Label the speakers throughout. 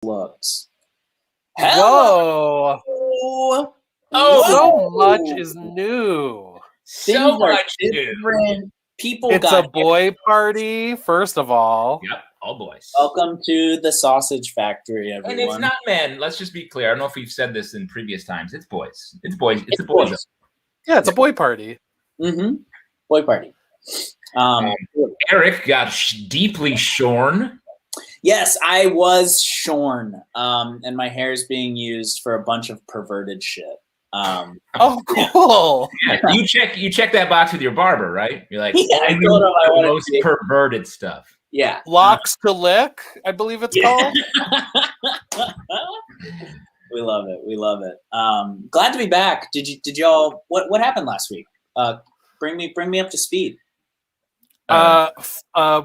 Speaker 1: looks.
Speaker 2: Hello.
Speaker 1: Whoa!
Speaker 2: Oh, so much is new.
Speaker 3: So much
Speaker 1: different. People
Speaker 2: it's a boy party, first of all.
Speaker 3: Yep, all boys.
Speaker 1: Welcome to the Sausage Factory, everyone.
Speaker 3: And it's not men. Let's just be clear. I don't know if we've said this in previous times. It's boys. It's boys. It's a boys.
Speaker 2: Yeah, it's a boy party.
Speaker 1: Mm-hmm. Boy party.
Speaker 3: Eric got deeply shorn.
Speaker 1: Yes, I was shorn. And my hair is being used for a bunch of perverted shit.
Speaker 2: Oh, cool.
Speaker 3: Yeah, you check that box with your barber, right? You're like,
Speaker 1: yeah,
Speaker 3: I told him I want the most perverted stuff.
Speaker 1: Yeah.
Speaker 2: Locks to lick, I believe it's called.
Speaker 1: We love it. We love it. Glad to be back. Did y'all what happened last week? Bring me up to speed.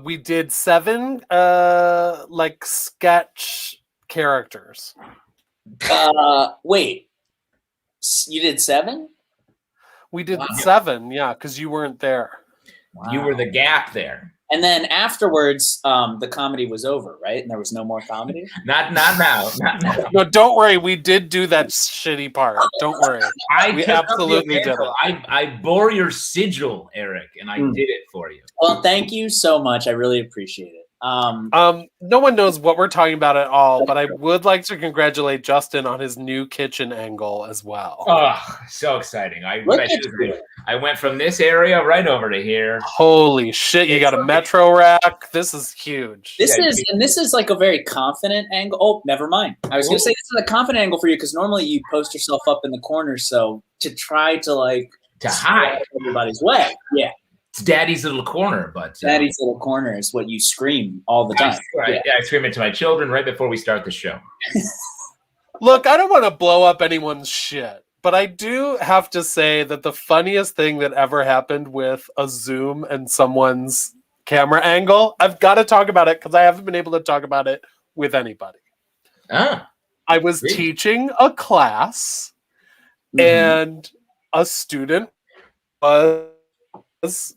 Speaker 2: We did 7 like sketch characters.
Speaker 1: Wait. You did 7?
Speaker 2: We did 7, yeah, because you weren't there.
Speaker 1: Wow.
Speaker 3: You were the gap there.
Speaker 1: And then afterwards, the comedy was over, right? And there was no more comedy?
Speaker 3: Not now. Not now.
Speaker 2: No, don't worry. We did do that shitty part. Don't worry. We absolutely did it.
Speaker 3: I bore your sigil, Eric, and I did it for you.
Speaker 1: Well, thank you so much. I really appreciate it.
Speaker 2: No one knows what we're talking about at all, but I would like to congratulate Justin on his new kitchen angle as well.
Speaker 3: Oh, so exciting. I went from this area right over to here.
Speaker 2: Holy shit, you got a metro rack. This is huge.
Speaker 1: This is like a very confident angle. Oh, never mind. I was going to say this is a confident angle for you because normally you post yourself up in the corner, so to try to
Speaker 3: hide
Speaker 1: everybody's way. Yeah.
Speaker 3: It's Daddy's little corner, but
Speaker 1: Daddy's little corner is what you scream all the time.
Speaker 3: I scream it to my children right before we start the show.
Speaker 2: Look, I don't want to blow up anyone's shit, but I do have to say that the funniest thing that ever happened with a Zoom and someone's camera angle, I've got to talk about it because I haven't been able to talk about it with anybody. I was teaching a class, and a student was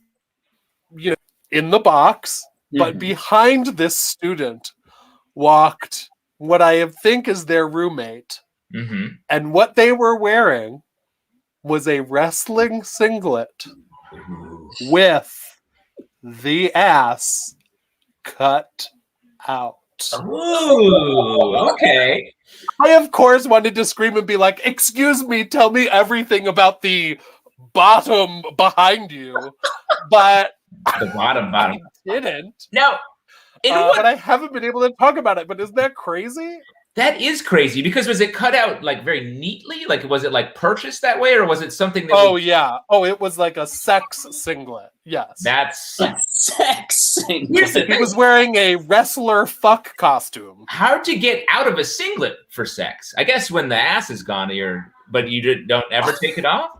Speaker 2: in the box, but behind this student walked what I think is their roommate. And what they were wearing was a wrestling singlet with the ass cut out.
Speaker 3: Ooh, okay.
Speaker 2: I, of course, wanted to scream and be like, "Excuse me, tell me everything about the bottom behind you." But
Speaker 3: the bottom.
Speaker 2: I didn't.
Speaker 3: No.
Speaker 2: But I haven't been able to talk about it. But isn't that crazy?
Speaker 3: That is crazy because was it cut out very neatly? Was it purchased that way, or was it something that
Speaker 2: yeah. Oh, it was like a sex singlet. Yes.
Speaker 1: That's a sex singlet.
Speaker 2: He was wearing a wrestler fuck costume.
Speaker 3: How'd you get out of a singlet for sex? I guess when the ass is gone, but you don't ever take it off?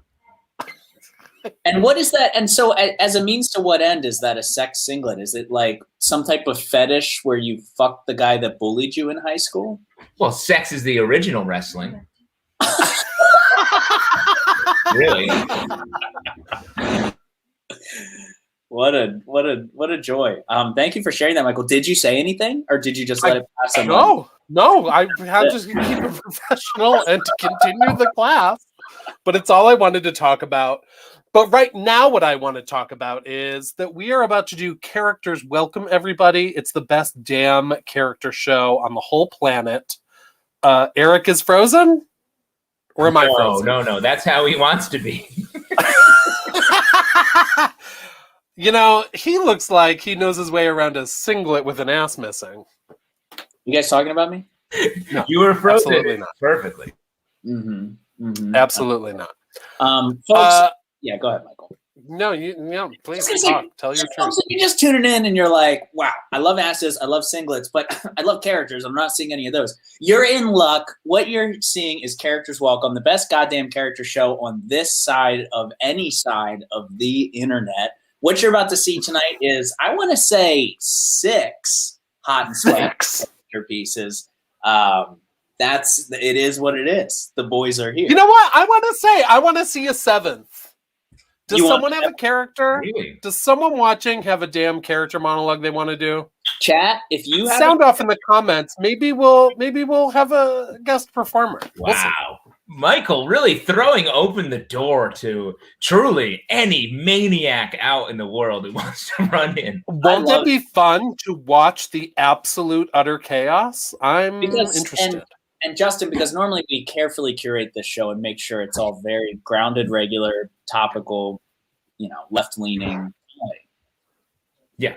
Speaker 1: And what is that? And so as a means to what end is that a sex singlet? Is it like some type of fetish where you fuck the guy that bullied you in high school?
Speaker 3: Well, sex is the original wrestling. Really?
Speaker 1: What a joy. Thank you for sharing that, Michael. Did you say anything or did you just let it pass?
Speaker 2: No, I had to keep it professional and to continue the class. But it's all I wanted to talk about. But right now, what I want to talk about is that we are about to do Characters Welcome, everybody. It's the best damn character show on the whole planet. Eric is frozen? Or am I frozen?
Speaker 3: No. That's how he wants to be.
Speaker 2: He looks like he knows his way around a singlet with an ass missing.
Speaker 1: You guys talking about me?
Speaker 3: No, you were frozen.
Speaker 2: Absolutely not.
Speaker 3: Perfectly.
Speaker 2: Absolutely not.
Speaker 1: Folks, yeah, go ahead, Michael.
Speaker 2: No, please talk. Tell your truth.
Speaker 1: So you're just tuning in and you're like, wow, I love asses, I love singlets, but I love characters. I'm not seeing any of those. You're in luck. What you're seeing is Characters Welcome, the best goddamn character show on this side of any side of the internet. What you're about to see tonight is, I want to say, 6 hot and sweaty character pieces. It is what it is. The boys are here.
Speaker 2: You know what? I want to see a 7th. Does someone have a character?
Speaker 3: Really?
Speaker 2: Does someone watching have a damn character monologue they want to do?
Speaker 1: Chat, if you have
Speaker 2: Sound off in the comments. Maybe we'll have a guest performer. We'll see.
Speaker 3: Wow. Michael really throwing open the door to truly any maniac out in the world who wants to run in.
Speaker 2: Won't it be fun to watch the absolute utter chaos? I'm interested.
Speaker 1: And Justin, because normally we carefully curate this show and make sure it's all very grounded, regular, topical, left-leaning.
Speaker 3: Yeah.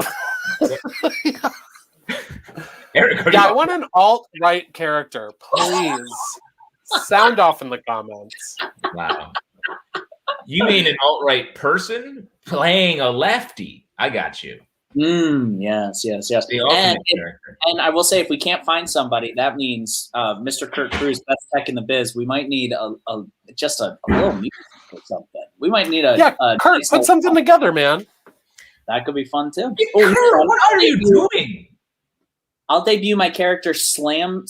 Speaker 3: Eric,
Speaker 2: I want an alt-right character, please. Sound off in the comments.
Speaker 3: Wow. You mean an alt-right person playing a lefty? I got you.
Speaker 1: Yes.
Speaker 3: The ultimate character.
Speaker 1: And I will say, if we can't find somebody, that means Mr. Kurt Cruz, best tech in the biz. We might need a little music or something. We might need a
Speaker 2: Kurt,
Speaker 1: nice
Speaker 2: put something together, man.
Speaker 1: That could be fun too.
Speaker 3: Kurt, what are you doing?
Speaker 1: I'll debut my character Slam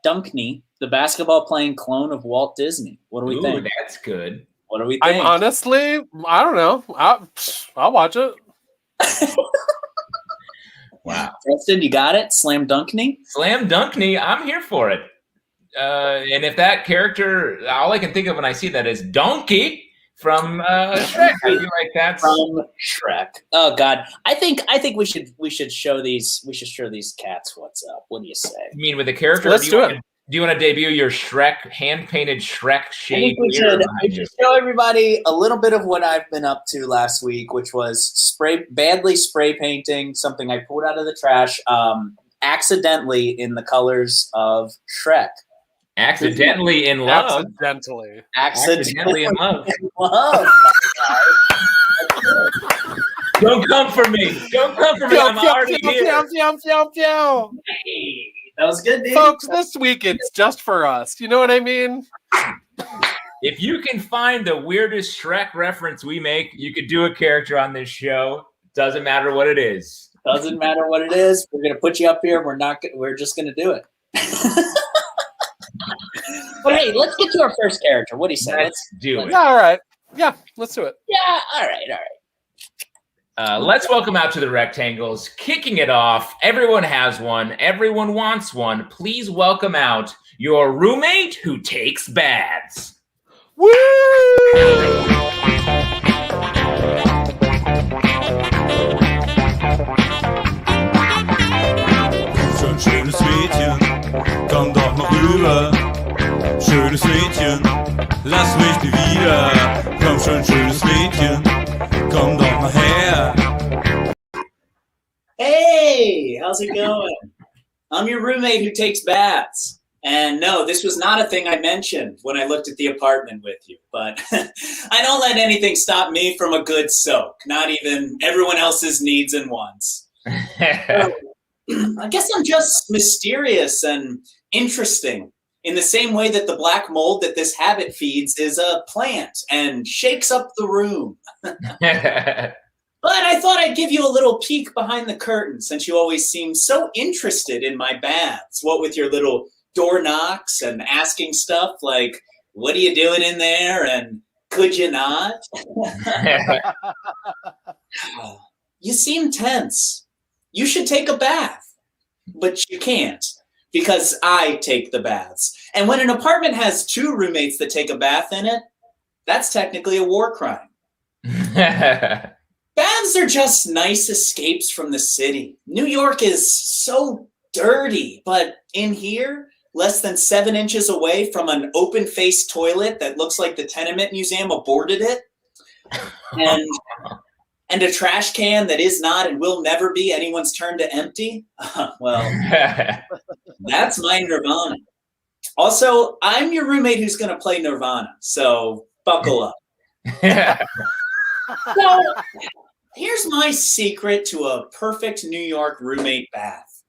Speaker 1: Dunkney, the basketball-playing clone of Walt Disney. What do we think?
Speaker 3: That's good.
Speaker 1: What do we think?
Speaker 2: I'm honestly, I don't know. I'll watch it.
Speaker 3: Wow.
Speaker 1: Preston, you got it? Slam Dunkney?
Speaker 3: Slam Dunkney, I'm here for it. And if that character, all I can think of when I see that is Donkey from Shrek. I feel like that's
Speaker 1: from Shrek. Oh God, I think we should show these cats what's up. What do you say?
Speaker 3: You mean with the character?
Speaker 2: Let's do it.
Speaker 3: Do you want to debut your Shrek hand-painted Shrek shade?
Speaker 1: We should show everybody a little bit of what I've been up to last week, which was badly spray painting something I pulled out of the trash, accidentally in the colors of Shrek.
Speaker 3: Accidentally in love.
Speaker 1: Accidentally
Speaker 3: in love.
Speaker 1: love.
Speaker 3: Don't come for me. Don't come for me. I'm already here.
Speaker 1: Hey, that was good, dude.
Speaker 2: Folks, this week it's just for us. You know what I mean?
Speaker 3: If you can find the weirdest Shrek reference we make, you could do a character on this show. Doesn't matter what it is.
Speaker 1: Doesn't matter what it is. We're gonna put you up here. We're just gonna do it. But hey, let's get to our first character. What do you say?
Speaker 3: Let's do it.
Speaker 2: Yeah, all right. Yeah, let's do it.
Speaker 1: Yeah, all right.
Speaker 3: Let's welcome out to the rectangles. Kicking it off. Everyone has one. Everyone wants one. Please welcome out your roommate who takes baths.
Speaker 2: Woo!
Speaker 4: Schönes Mädchen, komm doch noch rüber. Schönes Mädchen, lass mich nie wieder. Komm schon, schönes Mädchen, komm doch mal her.
Speaker 1: Hey, how's it going? I'm your roommate who takes baths. And no, this was not a thing I mentioned when I looked at the apartment with you. But I don't let anything stop me from a good soak, not even everyone else's needs and wants. So, I guess I'm just mysterious and interesting in the same way that the black mold that this habit feeds is a plant and shakes up the room. But I thought I'd give you a little peek behind the curtain since you always seem so interested in my baths. What with your little door knocks and asking stuff like, what are you doing in there? And could you not? You seem tense. You should take a bath, but you can't because I take the baths. And when an apartment has two roommates that take a bath in it, that's technically a war crime. Baths are just nice escapes from the city. New York is so dirty, but in here, less than 7 inches away from an open-faced toilet that looks like the Tenement Museum aborted it, and a trash can that is not and will never be anyone's turn to empty, well, that's my Nirvana. Also, I'm your roommate who's going to play Nirvana, so buckle up. So, here's my secret to a perfect New York roommate bath.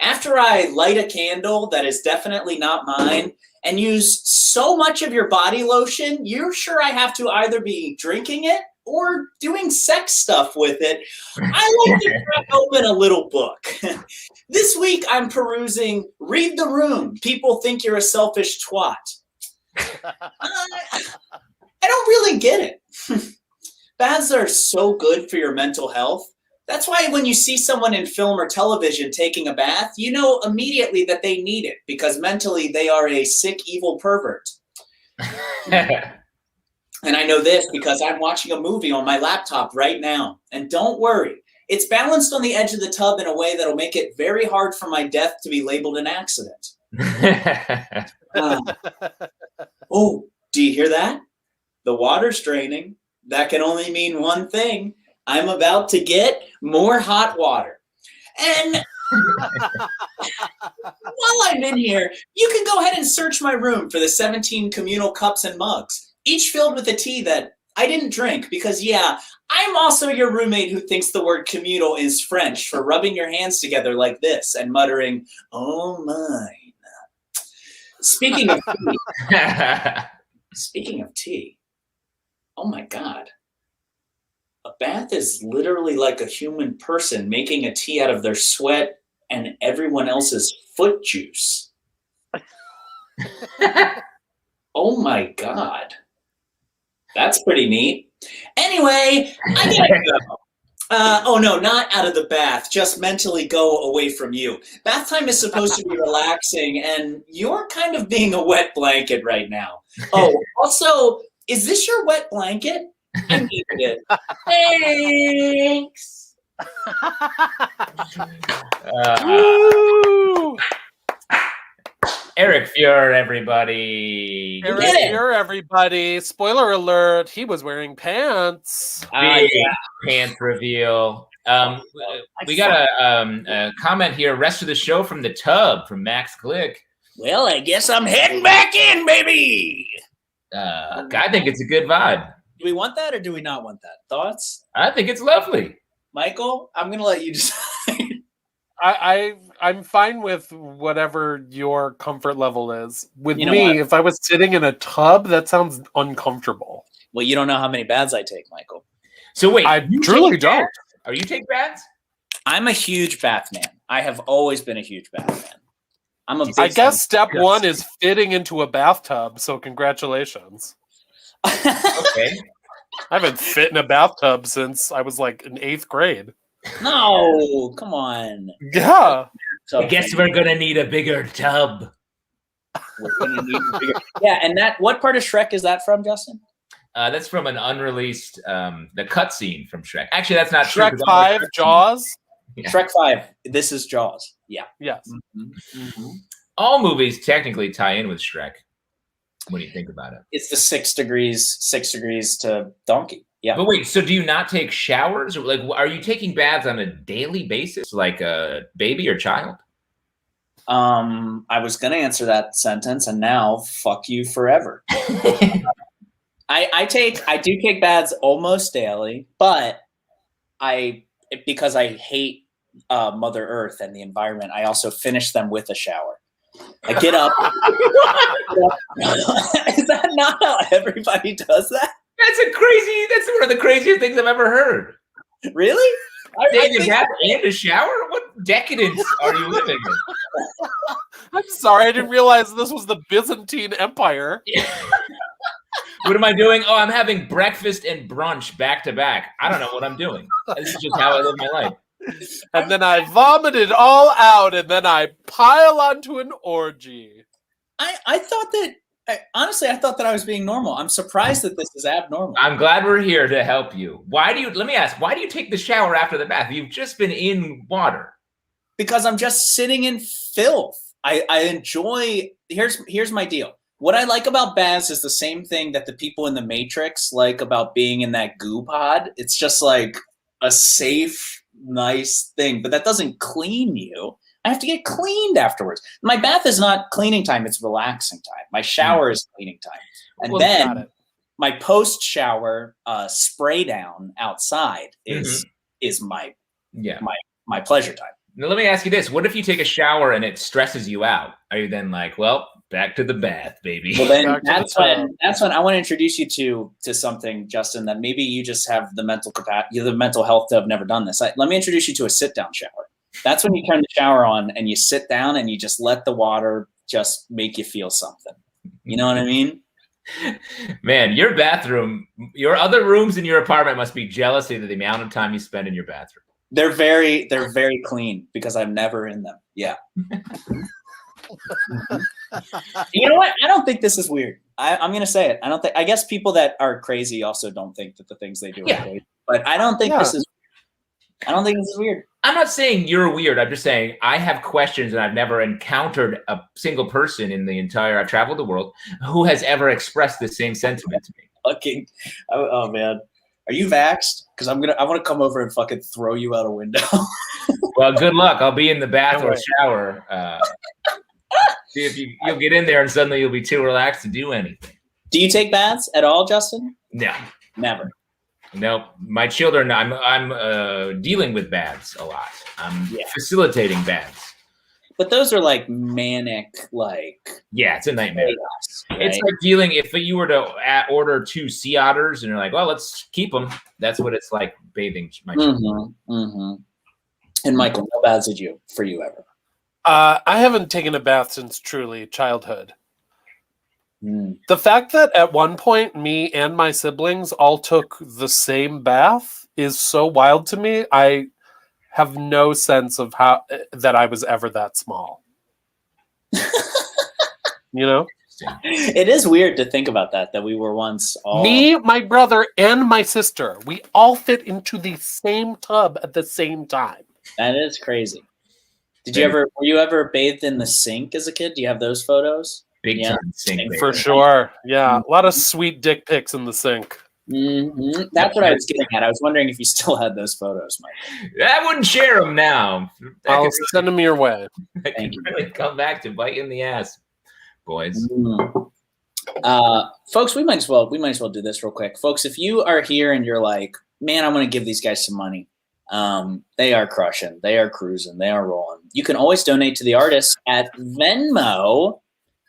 Speaker 1: After I light a candle that is definitely not mine and use so much of your body lotion, you're sure I have to either be drinking it or doing sex stuff with it. I like to crack open a little book. This week I'm perusing Read the Room. People think you're a selfish twat. I don't really get it. Baths are so good for your mental health, That's why when you see someone in film or television taking a bath, you know immediately that they need it because mentally they are a sick, evil pervert. And I know this because I'm watching a movie on my laptop right now. And don't worry, it's balanced on the edge of the tub in a way that'll make it very hard for my death to be labeled an accident. Oh, do you hear that? The water's draining. That can only mean one thing. I'm about to get more hot water. And while I'm in here, you can go ahead and search my room for the 17 communal cups and mugs, each filled with a tea that I didn't drink because, yeah, I'm also your roommate who thinks the word communal is French for rubbing your hands together like this and muttering, "Oh, mine." Speaking of tea, oh my God. A bath is literally like a human person making a tea out of their sweat and everyone else's foot juice. Oh my God. That's pretty neat. Anyway, I gotta go. Oh no, not out of the bath, just mentally go away from you. Bath time is supposed to be relaxing and you're kind of being a wet blanket right now. Oh, also, is this your wet blanket? I needed it. Thanks.
Speaker 3: Eric Fuhr, everybody.
Speaker 2: Eric Fuhr, everybody. Spoiler alert, he was wearing pants.
Speaker 3: Big pants reveal. We got a comment here, rest of the show from the tub, from Max Glick.
Speaker 1: Well, I guess I'm heading back in, baby.
Speaker 3: I think it's a good vibe.
Speaker 1: Do we want that or do we not want that? Thoughts?
Speaker 3: I think it's lovely.
Speaker 1: Michael, I'm going to let you decide.
Speaker 2: I'm fine with whatever your comfort level is. With me, if I was sitting in a tub, that sounds uncomfortable.
Speaker 1: Well, you don't know how many baths I take, Michael.
Speaker 3: So wait,
Speaker 2: I truly don't.
Speaker 3: Are you take baths?
Speaker 1: I'm a huge bath man. I have always been a huge bath man.
Speaker 2: I guess step one is fitting into a bathtub, so congratulations.
Speaker 3: Okay.
Speaker 2: I haven't fit in a bathtub since I was like in 8th grade.
Speaker 1: No, come on.
Speaker 2: Yeah.
Speaker 3: I guess we're gonna need a bigger tub.
Speaker 1: We're gonna need a bigger. Yeah, and what part of Shrek is that from, Justin?
Speaker 3: That's from an unreleased the cutscene from Shrek. Actually, that's not
Speaker 2: Shrek 5, Jaws.
Speaker 1: Yeah. Shrek 5. This is Jaws. Yeah.
Speaker 2: Yes.
Speaker 1: Mm-hmm. Mm-hmm.
Speaker 3: All movies technically tie in with Shrek when you think about it.
Speaker 1: It's the 6 degrees to Donkey. Yeah.
Speaker 3: But wait, so do you not take showers? Or like, are you taking baths on a daily basis, like a baby or child?
Speaker 1: I was gonna answer that sentence, and now fuck you forever. I do take baths almost daily, but because I hate Mother Earth and the environment, I also finish them with a shower. I get up. Is that not how everybody does that?
Speaker 3: That's one of the craziest things I've ever heard.
Speaker 1: Really?
Speaker 3: Taking a bath and a shower? What decadence are you living in?
Speaker 2: I'm sorry, I didn't realize this was the Byzantine Empire.
Speaker 3: What am I doing? Oh, I'm having breakfast and brunch back to back. I don't know what I'm doing. This is just how I live my life.
Speaker 2: And then I vomit it all out, and then I pile onto an orgy.
Speaker 1: I thought that, honestly, I thought that I was being normal. I'm surprised that this is abnormal.
Speaker 3: I'm glad we're here to help you. Let me ask, why do you take the shower after the bath? You've just been in water.
Speaker 1: Because I'm just sitting in filth. I enjoy, here's my deal. What I like about baths is the same thing that the people in the Matrix like about being in that goo pod. It's just like a safe, nice thing, but that doesn't clean you. I have to get cleaned afterwards. My bath is not cleaning time, it's relaxing time. My shower is cleaning time. And then my post-shower spray down outside is my pleasure time.
Speaker 3: Now let me ask you this. What if you take a shower and it stresses you out? Are you then like, well, back to the bath, baby?
Speaker 1: Well, then that's when I want to introduce you to something, Justin, that maybe you just have the mental capacity, the mental health to have never done this. Let me introduce you to a sit-down shower. That's when you turn the shower on and you sit down and you just let the water just make you feel something. You know what I mean?
Speaker 3: Man, your bathroom, your other rooms in your apartment must be jealous of the amount of time you spend in your bathroom.
Speaker 1: They're very clean because I'm never in them. Yeah. You know what? I don't think this is weird. I'm gonna say it. I guess people that are crazy also don't think that the things they do are crazy. But I don't think this is weird.
Speaker 3: I'm not saying you're weird. I'm just saying I have questions, and I've never encountered a single person in the entire. I've traveled the world who has ever expressed the same sentiment to me.
Speaker 1: Fucking, oh man, are you vaxxed? Because I want to come over and fucking throw you out a window.
Speaker 3: Well, good luck. I'll be in the bath or shower. See if you'll get in there, and suddenly you'll be too relaxed to do anything.
Speaker 1: Do you take baths at all, Justin?
Speaker 3: No,
Speaker 1: never.
Speaker 3: No, my children. I'm dealing with baths a lot. I'm facilitating baths.
Speaker 1: But those are like manic, like
Speaker 3: it's a nightmare.
Speaker 1: Chaos, right?
Speaker 3: It's like dealing if you were to order 2 sea otters and you're like, well, let's keep them. That's what it's like bathing my children.
Speaker 1: And Michael, no baths for you ever?
Speaker 2: I haven't taken a bath since truly childhood. The fact that at one point me and my siblings all took the same bath is so wild to me. I have no sense of how that I was ever that small. You know?
Speaker 1: It is weird to think about that we were once all...
Speaker 2: Me, my brother, and my sister, we all fit into the same tub at the same time.
Speaker 1: That is crazy. Were you ever bathed in the sink as a kid? Do you have those photos?
Speaker 3: Big time sink.
Speaker 2: For sure. Yeah. A lot of sweet dick pics in the sink.
Speaker 1: That's what I was getting at. I was wondering if you still had those photos, Mike.
Speaker 3: I wouldn't share them now.
Speaker 2: I'll send them your way.
Speaker 3: I can really come back to bite you in the ass, boys.
Speaker 1: Folks, we might as well do this real quick. Folks, if you are here and you're like, man, I want to give these guys some money. They are crushing. They are cruising. They are rolling. You can always donate to the artist at Venmo.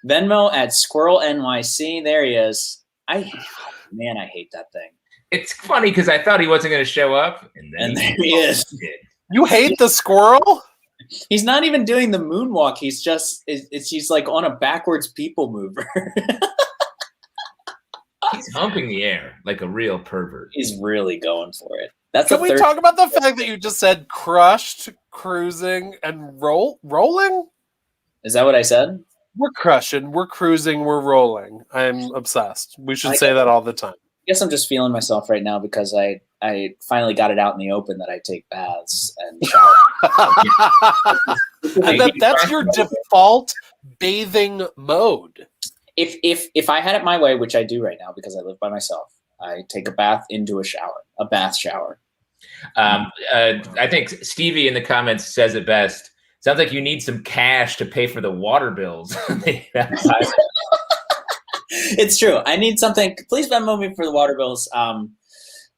Speaker 1: Venmo at Squirrel NYC. There he is. I hate that thing.
Speaker 3: It's funny because I thought he wasn't going to show up, and
Speaker 1: there he is.
Speaker 2: You hate the squirrel?
Speaker 1: He's not even doing the moonwalk. He's like on a backwards people mover.
Speaker 3: He's humping the air like a real pervert.
Speaker 1: He's really going for it.
Speaker 2: Can we talk about the fact that you just said crushed, cruising, and rolling?
Speaker 1: Is that what I said?
Speaker 2: We're crushing, we're cruising, we're rolling. I'm obsessed. We should say that all the time.
Speaker 1: I guess I'm just feeling myself right now because I finally got it out in the open that I take baths and shower.
Speaker 2: And that's your default bathing mode.
Speaker 1: If I had it my way, which I do right now because I live by myself, I take a bath into a bath shower.
Speaker 3: I think Stevie in the comments says it best. Sounds like you need some cash to pay for the water bills.
Speaker 1: It's true. I need something. Please Venmo me for the water bills.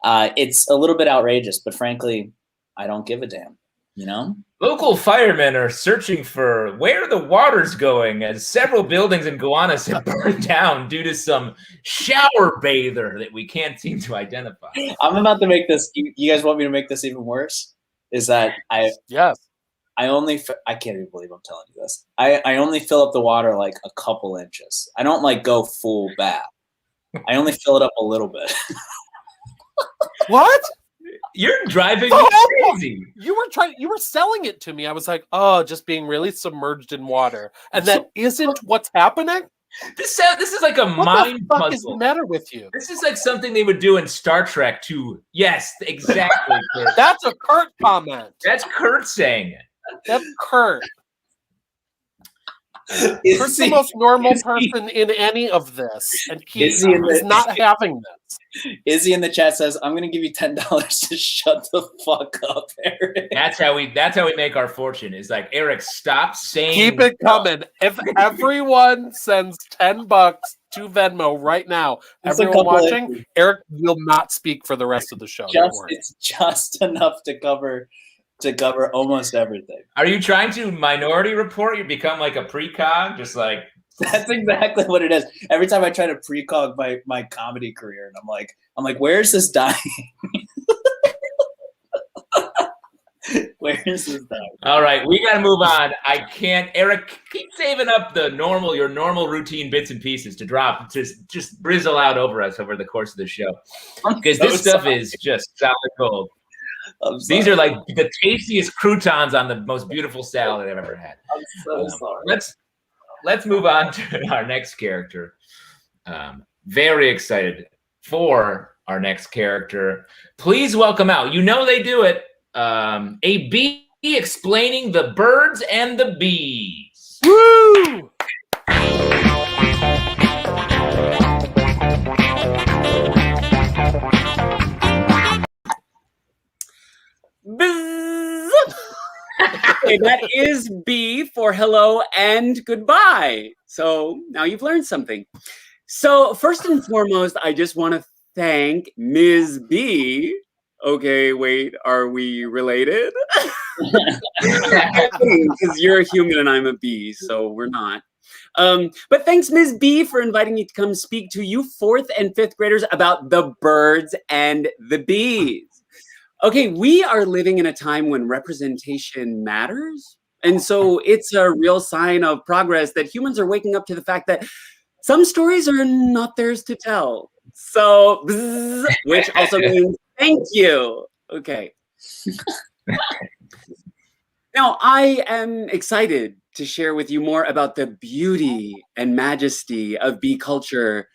Speaker 1: It's a little bit outrageous, but frankly, I don't give a damn. You know?
Speaker 3: Local firemen are searching for where the water's going as several buildings in Gowanus have burned down due to some shower bather that we can't seem to identify.
Speaker 1: I'm about to make this. You guys want me to make this even worse? Is that I can't even believe I'm telling you this. I only fill up the water like a couple inches. I don't like go full bath. I only fill it up a little bit.
Speaker 2: What?
Speaker 3: You're driving me crazy.
Speaker 2: You were selling it to me. I was like, oh, just being really submerged in water. And that isn't what's happening?
Speaker 3: This is like a mind puzzle.
Speaker 2: What the fuck is the matter with you?
Speaker 3: This is like something they would do in Star Trek too. Yes, exactly. Kurt.
Speaker 2: That's a Kurt comment.
Speaker 3: That's Kurt saying it.
Speaker 2: That's Kurt. Kurt's the most normal person in any of this, and he is not having this.
Speaker 1: Izzy in the chat says, "I'm going to give you $10 to shut the fuck up, Eric."
Speaker 3: That's how we make our fortune. Is like, Eric, stop saying.
Speaker 2: Keep it coming. If everyone sends $10 to Venmo right now, everyone watching, Eric will not speak for the rest of the show.
Speaker 1: It's just enough to cover almost everything.
Speaker 3: Are you trying to Minority Report? You become like a precog, just like
Speaker 1: that's exactly what it is. Every time I try to precog my comedy career, and I'm like, where is this dying? Where is this dying?
Speaker 3: All right, we got to move on. I can't, Eric. Keep saving up your normal routine bits and pieces to drop, just brizzle out over us over the course of the show, because this stuff is just solid gold. These are like the tastiest croutons on the most beautiful salad I've ever had.
Speaker 1: I'm so sorry.
Speaker 3: Let's move on to our next character. Very excited for our next character. Please welcome out. You know they do it. A bee explaining the birds and the bees.
Speaker 2: Woo!
Speaker 5: Bzz. Okay, that is B for hello and goodbye. So now you've learned something. So first and foremost, I just want to thank Ms. B. Okay, wait, are we related? Because you're a human and I'm a bee, so we're not. But thanks, Ms. B, for inviting me to come speak to you 4th and 5th graders about the birds and the bees. Okay, we are living in a time when representation matters. And so it's a real sign of progress that humans are waking up to the fact that some stories are not theirs to tell. So, bzz, which also means thank you. Okay. Now, I am excited to share with you more about the beauty and majesty of bee culture.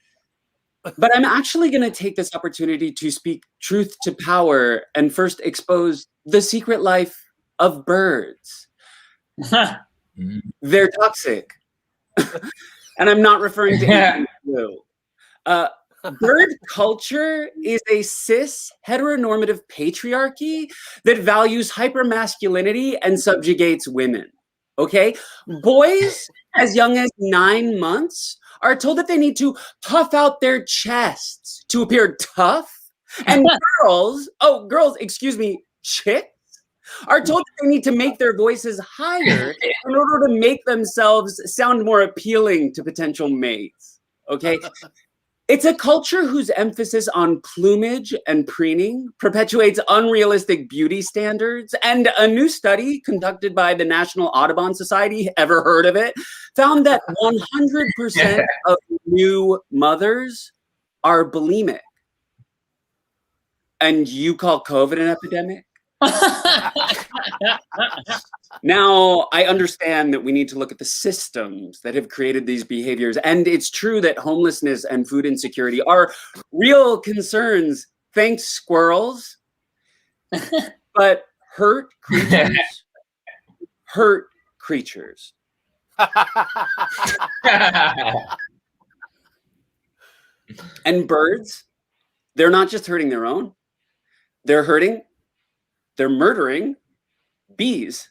Speaker 5: But I'm actually going to take this opportunity to speak truth to power and first expose the secret life of birds. They're toxic. And I'm not referring to anything new. Bird culture is a cis heteronormative patriarchy that values hypermasculinity and subjugates women. Okay? Boys as young as 9 months are told that they need to puff out their chests to appear tough. And chicks are told that they need to make their voices higher in order to make themselves sound more appealing to potential mates. Okay? It's a culture whose emphasis on plumage and preening perpetuates unrealistic beauty standards. And a new study conducted by the National Audubon Society, ever heard of it, found that 100% of new mothers are bulimic. And you call COVID an epidemic? Now, I understand that we need to look at the systems that have created these behaviors. And it's true that homelessness and food insecurity are real concerns. Thanks, squirrels. But hurt creatures. And birds, they're not just hurting their own. They're murdering bees.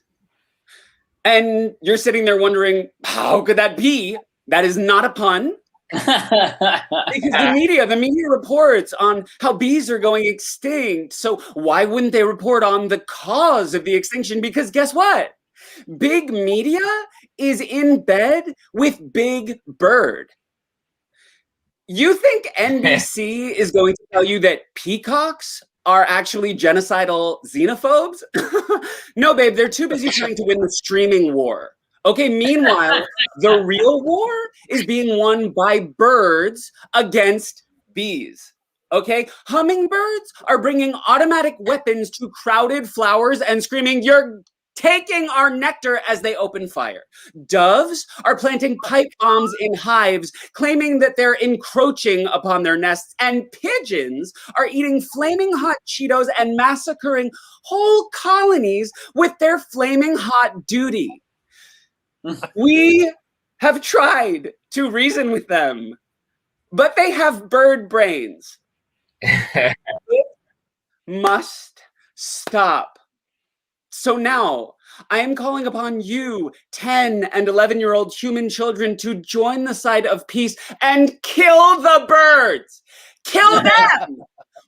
Speaker 5: And you're sitting there wondering, how could that be? That is not a pun. Because the media reports on how bees are going extinct. So why wouldn't they report on the cause of the extinction? Because guess what? Big media is in bed with Big Bird. You think NBC is going to tell you that peacocks are actually genocidal xenophobes? No, babe, they're too busy trying to win the streaming war. Okay, meanwhile, the real war is being won by birds against bees. Okay, hummingbirds are bringing automatic weapons to crowded flowers and screaming, "You're taking our nectar," as they open fire. Doves are planting pipe bombs in hives, claiming that they're encroaching upon their nests. And pigeons are eating flaming hot Cheetos and massacring whole colonies with their flaming hot duty. We have tried to reason with them, but they have bird brains. It must stop. So now, I am calling upon you, 10 and 11-year-old human children, to join the side of peace and kill the birds. Kill them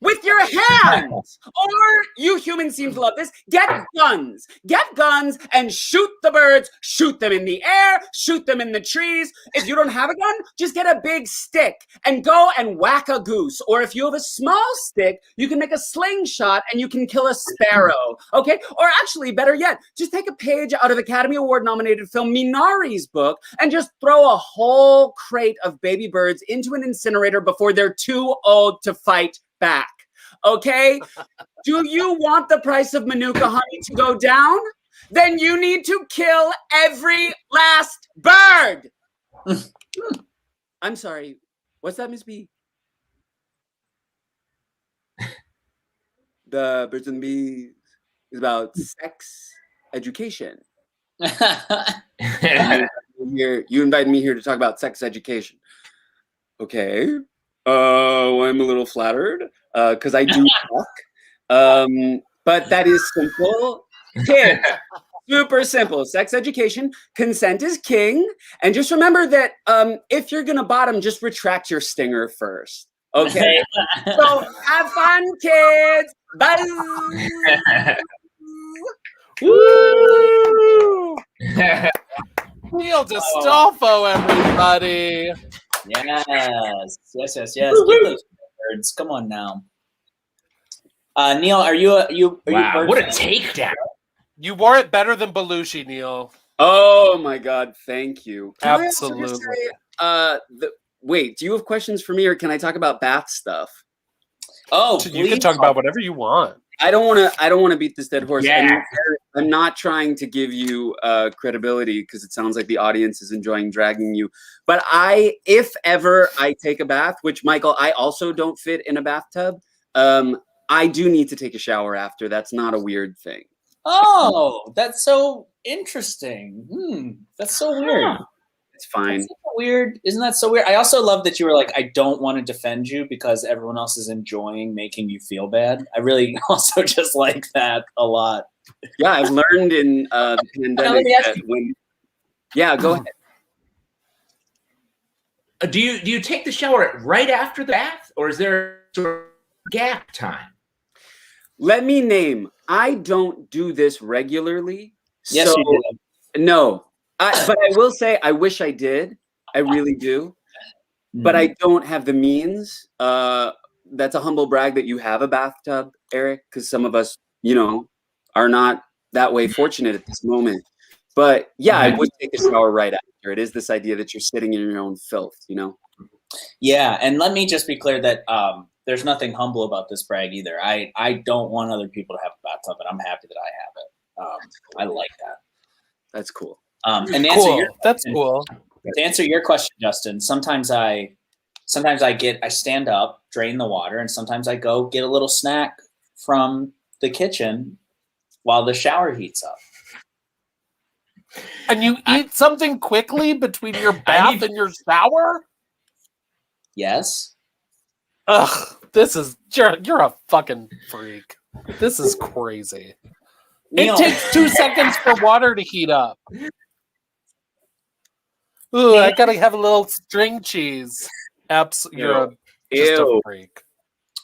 Speaker 5: with your hands. Or, you humans seem to love this, get guns. Get guns and shoot the birds. Shoot them in the air. Shoot them in the trees. If you don't have a gun, just get a big stick and go and whack a goose. Or if you have a small stick, you can make a slingshot and you can kill a sparrow. Okay? Or actually, better yet, just take a page out of Academy Award nominated film Minari's book and just throw a whole crate of baby birds into an incinerator before they're too old to fight back. Okay? Do you want the price of Manuka honey to go down? Then you need to kill every last bird. I'm sorry. What's that, Miss B? The Birds and the Bees is about sex education. You invited me here to talk about sex education. Okay. I'm a little flattered because I do talk. But that is simple. Kids, super simple. Sex education, consent is king. And just remember that if you're going to bottom, just retract your stinger first. Okay? So have fun, kids. Bye.
Speaker 2: Woo! Neil DeStolfo, everybody.
Speaker 1: Yes. Get those birds. Come on now. Neil, are you
Speaker 3: Wow, what a takedown.
Speaker 2: You wore it better than Belushi, Neil.
Speaker 5: Oh my God, thank you. Can I also just
Speaker 2: Absolutely.
Speaker 5: say, wait, do you have questions for me, or can I talk about bath stuff?
Speaker 1: Oh,
Speaker 2: You can talk about whatever you want.
Speaker 5: I don't want to beat this dead horse.
Speaker 3: Yeah.
Speaker 5: I'm not trying to give you credibility because it sounds like the audience is enjoying dragging you. But if ever I take a bath, which Michael, I also don't fit in a bathtub. I do need to take a shower after. That's not a weird thing.
Speaker 1: Oh, that's so interesting. That's so weird.
Speaker 5: It's fine.
Speaker 1: That's so weird. Isn't that so weird? I also love that you were like, I don't want to defend you because everyone else is enjoying making you feel bad. I really also just like that a lot.
Speaker 5: Yeah, I've learned in the pandemic that when. Yeah, go ahead.
Speaker 3: Do you take the shower right after the bath, or is there sort of gap time?
Speaker 5: Let me name. I don't do this regularly.
Speaker 1: Yes,
Speaker 5: so,
Speaker 1: you do.
Speaker 5: No. But I will say I wish I did. I really do. But I don't have the means. That's a humble brag that you have a bathtub, Eric, because some of us, are not that way fortunate at this moment. But yeah, I would take a shower right after. It is this idea that you're sitting in your own filth,
Speaker 1: Yeah, and let me just be clear that there's nothing humble about this brag either. I don't want other people to have a bathtub, and I'm happy that I have it. I like that.
Speaker 5: That's cool.
Speaker 1: And to answer
Speaker 2: That's cool.
Speaker 1: To answer your question, Justin, sometimes I stand up, drain the water, and sometimes I go get a little snack from the kitchen while the shower heats up.
Speaker 2: And you eat something quickly between your bath and your shower?
Speaker 1: Yes.
Speaker 2: Ugh, you're a fucking freak. This is crazy.
Speaker 1: Neil.
Speaker 2: It takes 2 seconds for water to heat up. Ooh, I gotta have a little string cheese. You're just a freak.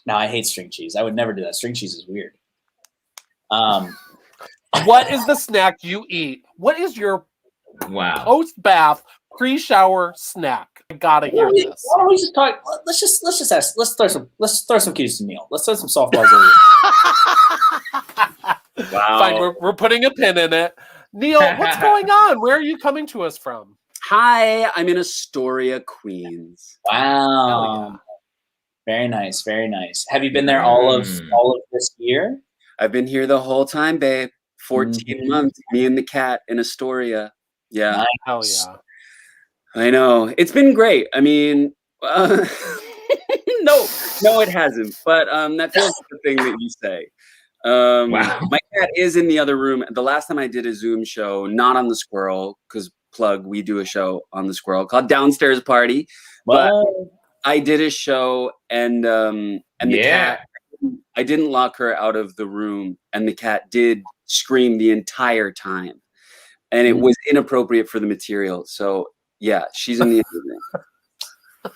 Speaker 1: No, I hate string cheese. I would never do that. String cheese is weird.
Speaker 2: What is the snack you eat? What is your post-bath, pre-shower snack? I gotta hear this.
Speaker 1: Why don't we just talk? Let's just ask. Let's throw some cues to Neil. Let's throw some softballs over here.
Speaker 5: Wow.
Speaker 2: Fine, we're putting a pin in it. Neil, what's going on? Where are you coming to us from?
Speaker 5: Hi, I'm in Astoria, Queens.
Speaker 1: Wow. Yeah. Very nice, very nice. Have you been there all of this year?
Speaker 5: I've been here the whole time, babe. 14 months, me and the cat in Astoria. Yeah.
Speaker 1: Nice.
Speaker 2: Hell yeah.
Speaker 5: I know. It's been great. I mean, no, it hasn't. But that feels like the thing that you say. My cat is in the other room. The last time I did a Zoom show, not on the Squirrel, because we do a show on the Squirrel called Downstairs Party. But I did a show and the cat, I didn't lock her out of the room, and the cat did scream the entire time. And it was inappropriate for the material. So yeah, she's in the other room.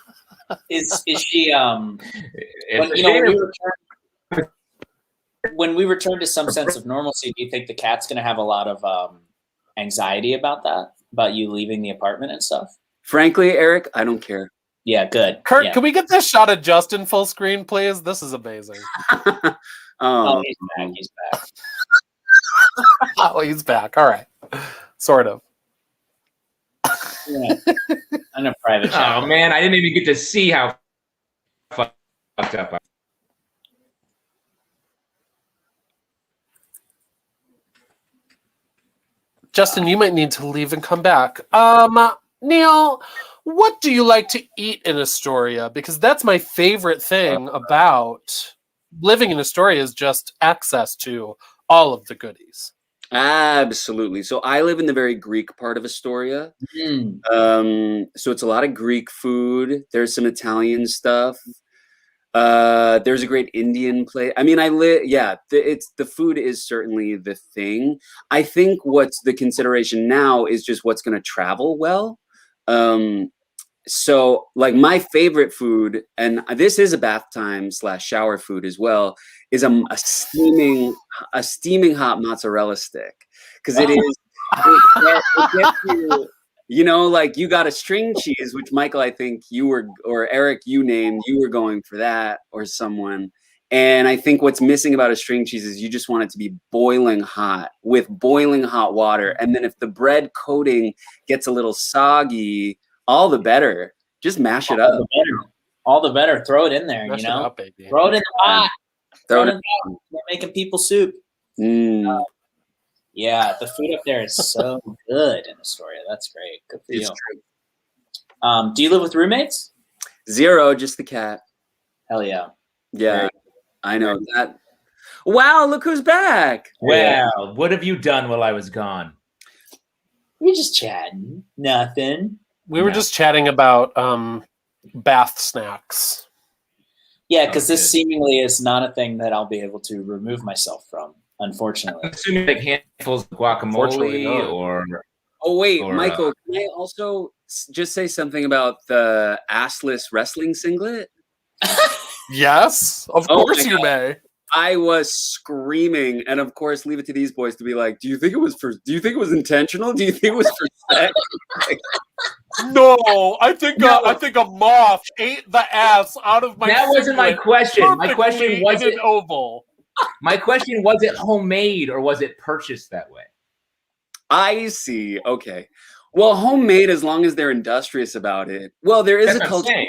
Speaker 1: Is she when we return to some sense of normalcy, do you think the cat's gonna have a lot of anxiety about that? About you leaving the apartment and stuff?
Speaker 5: Frankly, Eric, I don't care.
Speaker 1: Yeah, good.
Speaker 2: Kurt, can we get this shot of Justin full screen, please? This is amazing.
Speaker 1: Oh, he's back. He's back.
Speaker 2: Oh, he's back. All right. Sort of.
Speaker 1: Yeah. On a private chat.
Speaker 3: Oh, man, I didn't even get to see how fucked up I
Speaker 2: Justin, you might need to leave and come back. Neil, what do you like to eat in Astoria? Because that's my favorite thing about living in Astoria is just access to all of the goodies.
Speaker 5: Absolutely. So I live in the very Greek part of Astoria. So it's a lot of Greek food. There's some Italian stuff. There's a great Indian place. I mean, the food is certainly the thing. I think what's the consideration now is just what's going to travel well. So like my favorite food, and this is a bath time / shower food as well, is a steaming hot mozzarella stick. Because it gets you, like you got a string cheese, which Michael, I think or Eric, you named, you were going for that or someone. And I think what's missing about a string cheese is you just want it to be boiling hot with boiling hot water. And then if the bread coating gets a little soggy, all the better. Just mash it up.
Speaker 1: All the better. Throw it in there,
Speaker 2: Mash it up, baby.
Speaker 1: Throw it in the pot.
Speaker 5: Throw it
Speaker 1: in the pot. You're making people soup. Yeah, the food up there is so good in Astoria. That's great. Good for you.
Speaker 5: True.
Speaker 1: Do you live with roommates?
Speaker 5: 0, just the cat.
Speaker 1: Hell yeah.
Speaker 5: Yeah, I know that. Wow, look who's back.
Speaker 3: Well, what have you done while I was gone?
Speaker 1: We're just chatting. Nothing.
Speaker 2: We were just chatting about bath snacks.
Speaker 1: Yeah, because this seemingly is not a thing that I'll be able to remove myself from, unfortunately.
Speaker 3: I'm assuming like handfuls of guacamole or...
Speaker 5: Oh, wait, Michael, can I also just say something about the assless wrestling singlet?
Speaker 2: Yes, of course you may.
Speaker 5: I was screaming, and of course, leave it to these boys to be like, do you think it was intentional? Do you think it was for sex?
Speaker 2: No, I think a moth ate the ass out of my.
Speaker 3: That wasn't my question. My question wasn't
Speaker 2: oval.
Speaker 3: My question, was it homemade or was it purchased that way?
Speaker 5: I see. Okay. Well, homemade, as long as they're industrious about it. Well, there is a culture.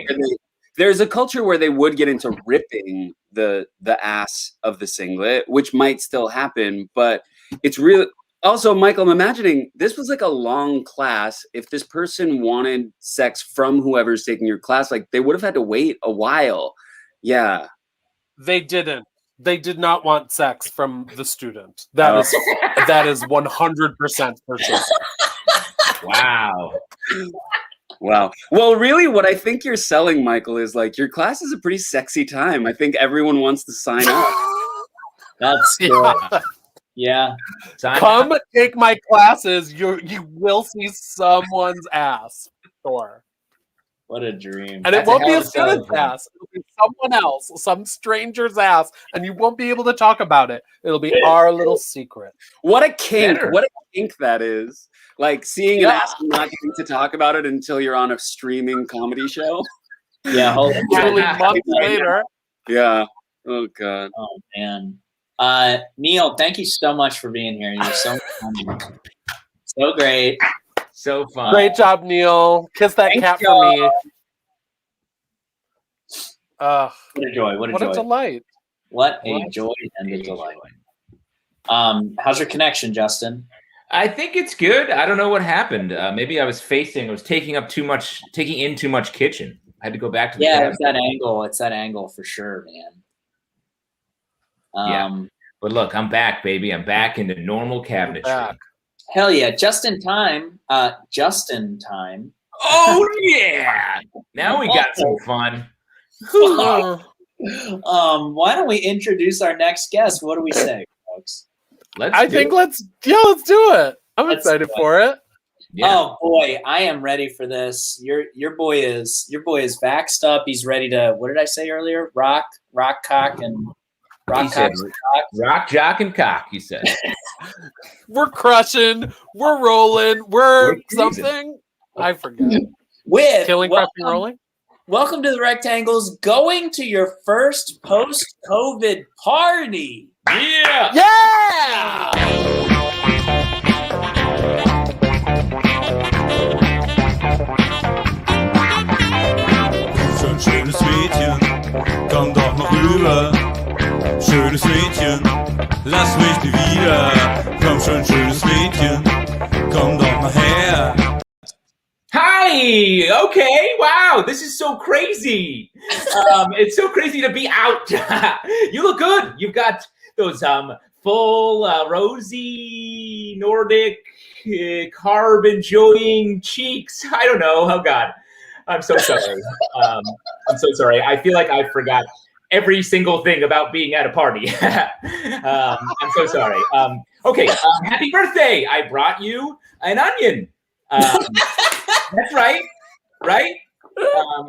Speaker 5: There's a culture where they would get into ripping the ass of the singlet, which might still happen, but it's really also, Michael, I'm imagining this was like a long class. If this person wanted sex from whoever's taking your class, like they would have had to wait a while. Yeah.
Speaker 2: They didn't. They did not want sex from the student. That is 100% for sure.
Speaker 3: Wow.
Speaker 5: Wow. Well, really, what I think you're selling, Michael, is like your class is a pretty sexy time. I think everyone wants to sign up.
Speaker 1: That's good. Yeah.
Speaker 2: Come take my classes. You will see someone's ass. Sure.
Speaker 1: What a dream.
Speaker 2: And it won't be a student's ass. It'll be someone else, some stranger's ass, and you won't be able to talk about it. It'll be our little secret.
Speaker 5: What a kink. What a kink that is. Like seeing an ass and not getting to talk about it until you're on a streaming comedy show.
Speaker 1: Yeah.
Speaker 2: Literally months later.
Speaker 5: Yeah. Oh, God.
Speaker 1: Oh, man. Neil, thank you so much for being here. You're so funny. So great.
Speaker 3: So fun.
Speaker 2: Great job, Neil. Kiss that cat for me.
Speaker 1: What a joy. What a
Speaker 2: delight.
Speaker 1: What a joy and a delight. How's your connection, Justin?
Speaker 3: I think it's good. I don't know what happened. Maybe I was taking in too much kitchen. I had to go back to the
Speaker 1: it's that angle. It's that angle for sure, man.
Speaker 3: Yeah. But look, I'm back, baby. I'm back into normal cabinetry.
Speaker 1: Hell yeah. Just in time. Justin time.
Speaker 3: Oh, yeah. Now we got some fun.
Speaker 1: Why don't we introduce our next guest? What do we say, folks?
Speaker 2: Let's do it. I'm excited for it.
Speaker 1: Yeah. Oh boy, I am ready for this. Your boy is vaxxed up. He's ready to, what did I say earlier? Rock, jock, and cock,
Speaker 3: he said.
Speaker 2: We're crushing, we're rolling, we're something. I forget.
Speaker 1: With
Speaker 2: killing, crushing, rolling.
Speaker 1: Welcome to the Rectangles. Going to your first post-COVID party.
Speaker 3: Yeah.
Speaker 2: Yeah.
Speaker 4: Komm schon, schönes Mädchen, komm doch noch rüber. Schönes Mädchen, lass mich nie wieder. Komm schon, schönes Mädchen,
Speaker 3: Hi. Okay. Wow. This is so crazy. It's so crazy to be out. You look good. You've got those full, rosy, Nordic, carb enjoying cheeks. I don't know. Oh God. I'm so sorry. I'm so sorry. I feel like I forgot every single thing about being at a party. I'm so sorry. Okay. Happy birthday. I brought you an onion. That's right. Right?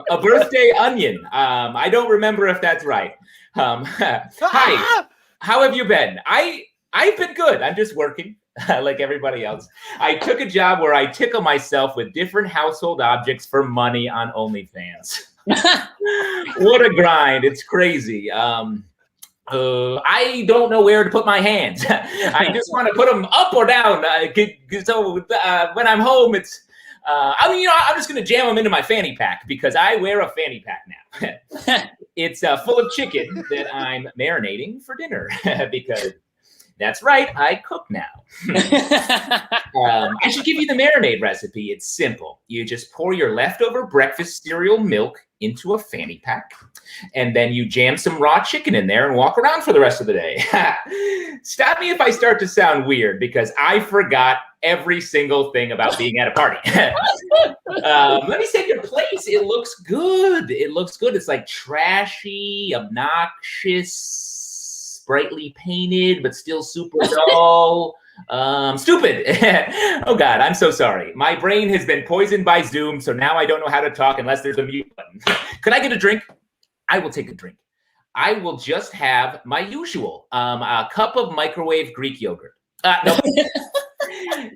Speaker 3: A birthday onion. I don't remember if that's right. Hi. How have you been? I've been good. I'm just working like everybody else. I took a job where I tickle myself with different household objects for money on OnlyFans. What a grind. It's crazy. I don't know where to put my hands. I just want to put them up or down. So when I'm home, it's I'm just going to jam them into my fanny pack because I wear a fanny pack now. It's full of chicken that I'm marinating for dinner because that's right, I cook now. I should give you the marinade recipe. It's simple. You just pour your leftover breakfast cereal milk into a fanny pack, and then you jam some raw chicken in there and walk around for the rest of the day. Stop me if I start to sound weird because I forgot every single thing about being at a party. Let me say your place. It looks good. It looks good. It's like trashy, obnoxious, brightly painted, but still super dull. Stupid. Oh God, I'm so sorry. My brain has been poisoned by Zoom, so now I don't know how to talk unless there's a mute button. Could I get a drink? I will take a drink. I will just have my usual, a cup of microwave Greek yogurt. No.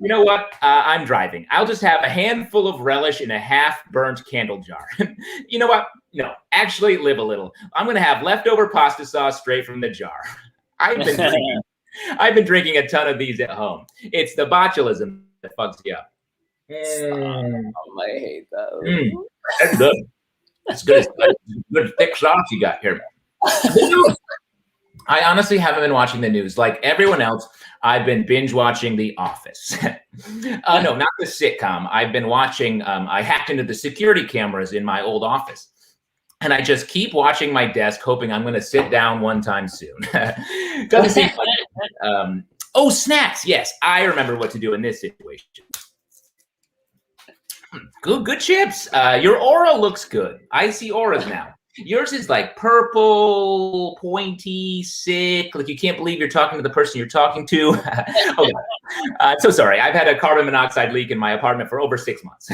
Speaker 3: You know what? I'm driving. I'll just have a handful of relish in a half-burnt candle jar. You know what? No, actually live a little. I'm going to have leftover pasta sauce straight from the jar. I've been drinking a ton of these at home. It's the botulism that fucks you up.
Speaker 1: Oh, I hate that.
Speaker 3: That's good. That's good. Good thick sauce you got here. I honestly haven't been watching the news. Like everyone else, I've been binge watching The Office. No, not the sitcom. I've been watching, I hacked into the security cameras in my old office. And I just keep watching my desk, hoping I'm going to sit down one time soon. Doesn't seem like oh, snacks. Yes, I remember what to do in this situation. Good chips. Your aura looks good. I see auras now. Yours is like purple, pointy, sick. Like you can't believe you're talking to the person you're talking to. Okay. So sorry. I've had a carbon monoxide leak in my apartment for over 6 months.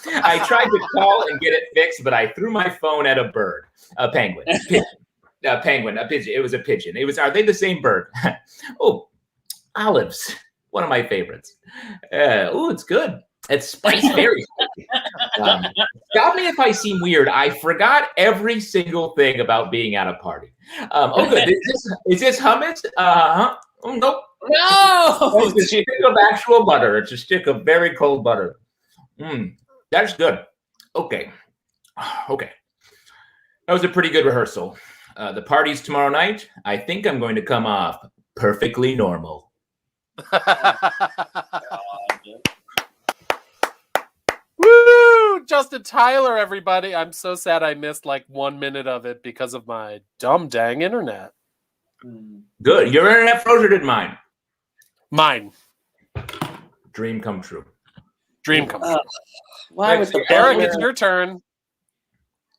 Speaker 3: I tried to call and get it fixed, but I threw my phone at a bird, a penguin, a pigeon. It was a pigeon. Are they the same bird? Oh, olives. One of my favorites. Oh, it's good. It's spicy, very spicy. Stop me if I seem weird. I forgot every single thing about being at a party. Oh, good. Is this hummus? Oh, nope.
Speaker 1: No!
Speaker 3: It's a stick of actual butter. It's a stick of very cold butter. That's good. Okay. That was a pretty good rehearsal. The party's tomorrow night. I think I'm going to come off perfectly normal.
Speaker 2: Woo! Justin Tyler, everybody. I'm so sad I missed like 1 minute of it because of my dumb dang internet.
Speaker 3: Good. Your internet froze or did mine?
Speaker 2: Mine.
Speaker 3: Dream come true.
Speaker 2: Dream come true.
Speaker 1: Why with the
Speaker 2: Eric, it's your turn.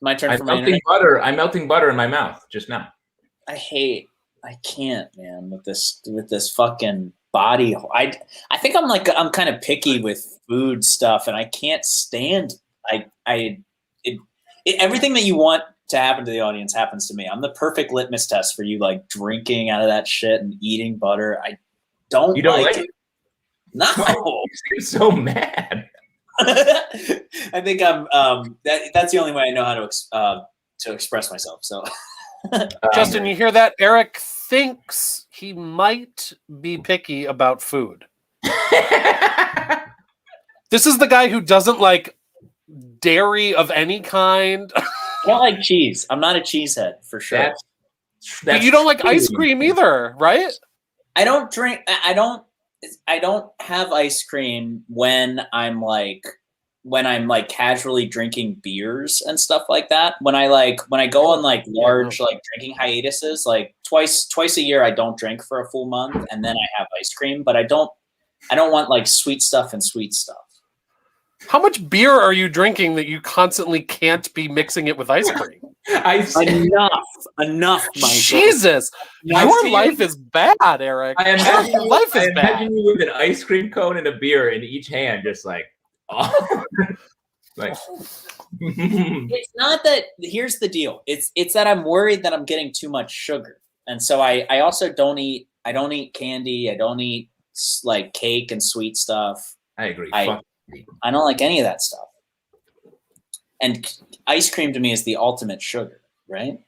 Speaker 1: My turn for
Speaker 3: I'm melting butter in my mouth just now.
Speaker 1: I can't, man, with this fucking body. I think I'm kind of picky with food stuff, and I can't stand. Everything that you want to happen to the audience happens to me. I'm the perfect litmus test for you, like drinking out of that shit and eating butter. I don't.
Speaker 3: You don't like it?
Speaker 1: No.
Speaker 3: You seem so mad.
Speaker 1: I think I'm. That's the only way I know how to express myself. So,
Speaker 2: Justin, you hear that? Eric thinks he might be picky about food. This is the guy who doesn't like dairy of any kind.
Speaker 1: I don't like cheese. I'm not a cheesehead for sure.
Speaker 2: But you don't like ice cream either, right?
Speaker 1: I don't drink. I don't have ice cream when I'm like when I'm like casually drinking beers and stuff like that. When I go on like large like drinking hiatuses, like twice a year, I don't drink for a full month, and then I have ice cream. But I don't want like sweet stuff and sweet stuff.
Speaker 2: How much beer are you drinking that you constantly can't be mixing it with ice cream?
Speaker 1: Enough, Michael.
Speaker 2: Jesus, your life is bad, Eric.
Speaker 3: I imagine
Speaker 2: your life is bad.
Speaker 3: Imagine you with an ice cream cone and a beer in each hand, just like, oh. Like.
Speaker 1: It's not that. Here's the deal. It's that I'm worried that I'm getting too much sugar, and so I also don't eat. I don't eat candy. I don't eat like cake and sweet stuff.
Speaker 3: I agree.
Speaker 1: I don't like any of that stuff. And ice cream to me is the ultimate sugar, right?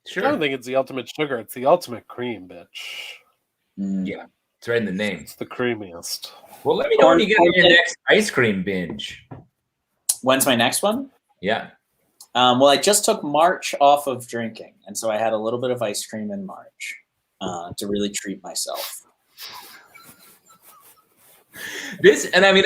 Speaker 3: Sure.
Speaker 2: I don't think it's the ultimate sugar. It's the ultimate cream, bitch.
Speaker 3: Yeah, it's right in the name.
Speaker 2: It's the creamiest.
Speaker 3: Well, let me know when you get your next ice cream binge.
Speaker 1: When's my next one?
Speaker 3: Yeah.
Speaker 1: Well, I just took March off of drinking, and so I had a little bit of ice cream in March to really treat myself.
Speaker 3: This, and I mean,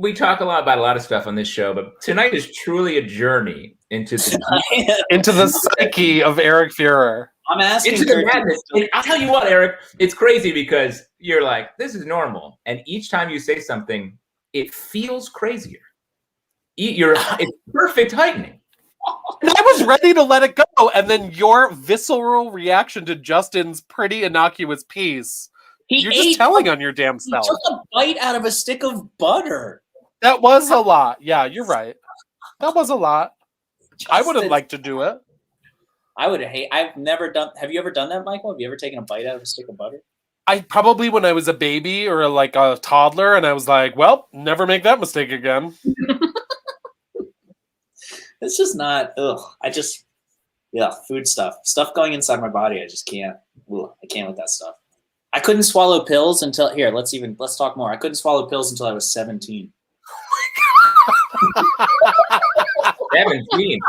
Speaker 3: we talk a lot about a lot of stuff on this show, but tonight is truly a journey into
Speaker 2: the psyche of Eric Führer.
Speaker 1: I'm asking
Speaker 3: into the madness. And I'll tell you what, Eric, it's crazy because you're like, this is normal, and each time you say something, it feels crazier. It's perfect heightening.
Speaker 2: And I was ready to let it go, and then your visceral reaction to Justin's pretty innocuous piece. You're just telling on your damn self.
Speaker 1: He took a bite out of a stick of butter.
Speaker 2: That was a lot. Yeah, you're right. That was a lot. I would have liked to do it.
Speaker 1: I would hate. I've never done. Have you ever done that, Michael? Have you ever taken a bite out of a stick of butter?
Speaker 2: I probably when I was a baby or like a toddler, and I was like, "Well, never make that mistake again."
Speaker 1: It's just not. Ugh. Food stuff going inside my body. I just can't. Ugh, I can't with that stuff. I couldn't swallow pills until here. Let's talk more. I couldn't swallow pills until I was 17.
Speaker 3: 17.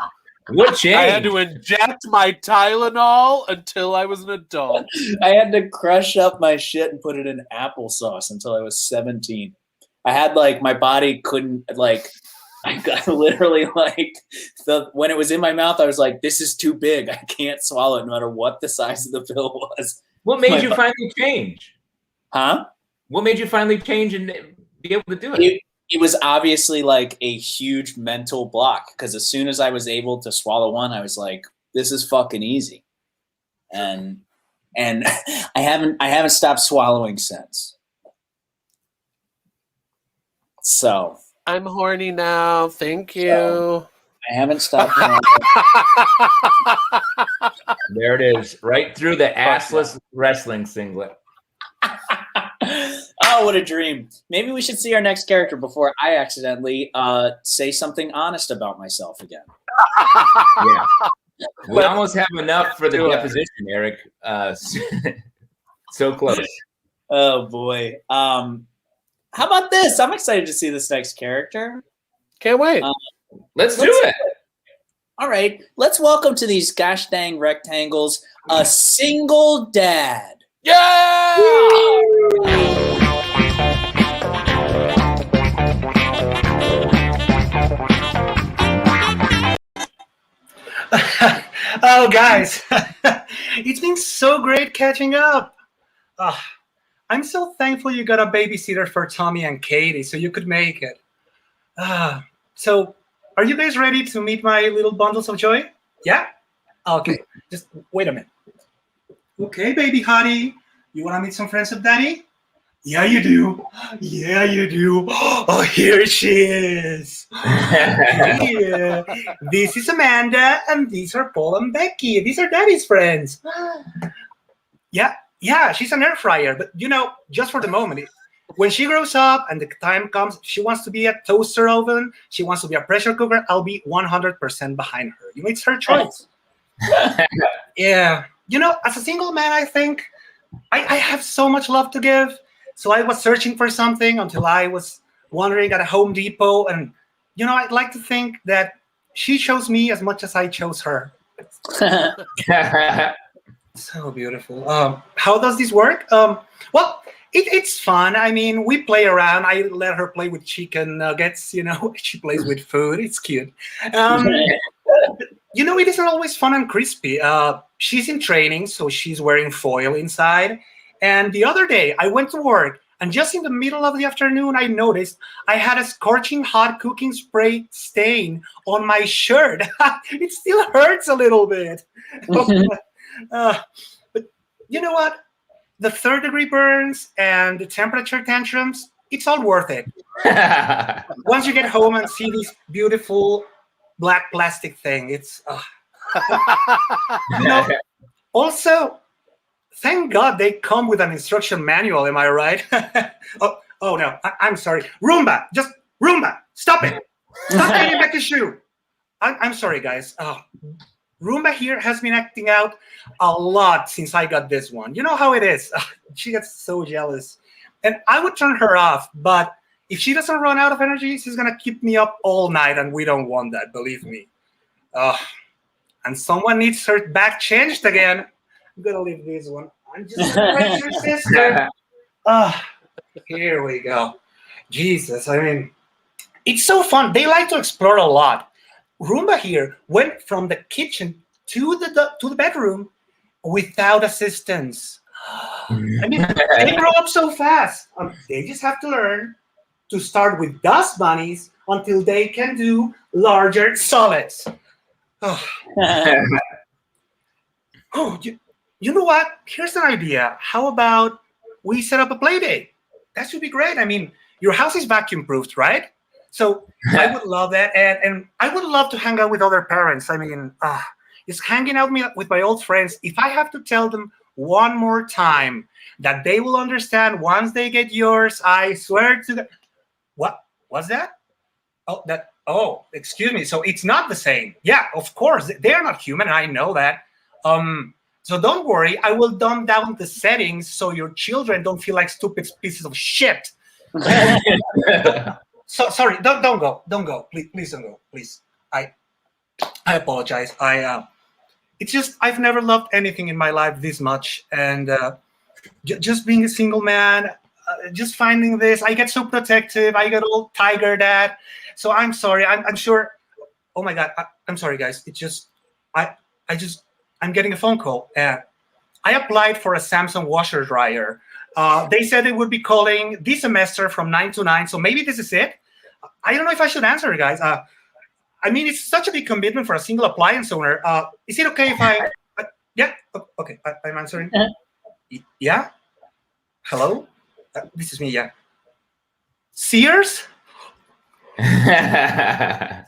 Speaker 3: What changed?
Speaker 2: I had to inject my Tylenol until I was an adult.
Speaker 1: I had to crush up my shit and put it in applesauce until I was 17. I had my body couldn't I got literally when it was in my mouth, I was like, this is too big. I can't swallow it no matter what the size of the pill was.
Speaker 3: What made you finally change?
Speaker 1: Huh?
Speaker 3: What made you finally change and be able to do it?
Speaker 1: It was obviously a huge mental block because as soon as I was able to swallow one, I was like, this is fucking easy. And I haven't stopped swallowing since. So
Speaker 2: I'm horny now. Thank you.
Speaker 1: I haven't stopped.
Speaker 3: There it is, right through the assless wrestling singlet.
Speaker 1: Oh, what a dream. Maybe we should see our next character before I accidentally say something honest about myself again.
Speaker 3: Yeah. We almost have enough for the deposition, Eric. So close.
Speaker 1: Oh, boy. How about this? I'm excited to see this next character.
Speaker 2: Can't wait.
Speaker 3: Let's do it.
Speaker 1: All right. Let's welcome to these gosh dang rectangles a single dad.
Speaker 2: Yeah!
Speaker 6: Oh, guys, it's been so great catching up. I'm so thankful you got a babysitter for Tommy and Katie so you could make it. So are you guys ready to meet my little bundles of joy? Yeah? Okay, just wait a minute. Okay, baby hottie, you want to meet some friends of Daddy? Yeah, you do. Yeah, you do. Oh, here she is. Yeah. This is Amanda, and these are Paul and Becky. These are Daddy's friends. Yeah, she's an air fryer, but just for the moment. When she grows up and the time comes, she wants to be a toaster oven, she wants to be a pressure cooker, I'll be 100% behind her. It's her choice. Yeah. As a single man, I think I have so much love to give. So I was searching for something until I was wandering at a Home Depot. And, I'd like to think that she chose me as much as I chose her. So beautiful. How does this work? Well, It's fun. I mean, we play around. I let her play with chicken nuggets. She plays with food. It's cute. It isn't always fun and crispy. She's in training, so she's wearing foil inside. And the other day, I went to work, and just in the middle of the afternoon, I noticed I had a scorching hot cooking spray stain on my shirt. It still hurts a little bit. But you know what? The third-degree burns and the temperature tantrums, it's all worth it. Once you get home and see this beautiful black plastic thing, it's... Also, thank God they come with an instruction manual, am I right? oh no, I'm sorry. Roomba, stop it. Stop taking back the shoe. I'm sorry, guys. Roomba here has been acting out a lot since I got this one. You know how it is. She gets so jealous. And I would turn her off, but if she doesn't run out of energy, she's going to keep me up all night, and we don't want that, believe me. And someone needs her back changed again. I'm going to leave this one. I'm just going to write your sister. Here we go. Jesus, I mean, it's so fun. They like to explore a lot. Roomba here went from the kitchen to the bedroom without assistance. I mean, they grow up so fast. They just have to learn to start with dust bunnies until they can do larger solids. You know what? Here's an idea. How about we set up a play date? That should be great. I mean, your house is vacuum proofed, right? So I would love that, and I would love to hang out with other parents. I mean, just hanging out with my old friends. If I have to tell them one more time that they will understand once they get yours, I swear to God. What was that? Oh, excuse me. So it's not the same. Yeah, of course. They're not human. I know that. So don't worry. I will dumb down the settings so your children don't feel like stupid pieces of shit. So sorry, don't go. Please don't go. Please. I apologize. It's just I've never loved anything in my life this much, and just being a single man, just finding this, I get so protective. I get all tiger dad. So I'm sorry. I'm sure. Oh my God. I'm sorry, guys. It's just I'm getting a phone call. I applied for a Samsung washer dryer. They said they would be calling this semester from 9 to 9, so maybe this is it. I don't know if I should answer, guys. I mean, it's such a big commitment for a single appliance owner. Is it okay if I... yeah? Okay, I'm answering. Yeah? Hello? This is me, yeah. Sears?
Speaker 1: Yeah.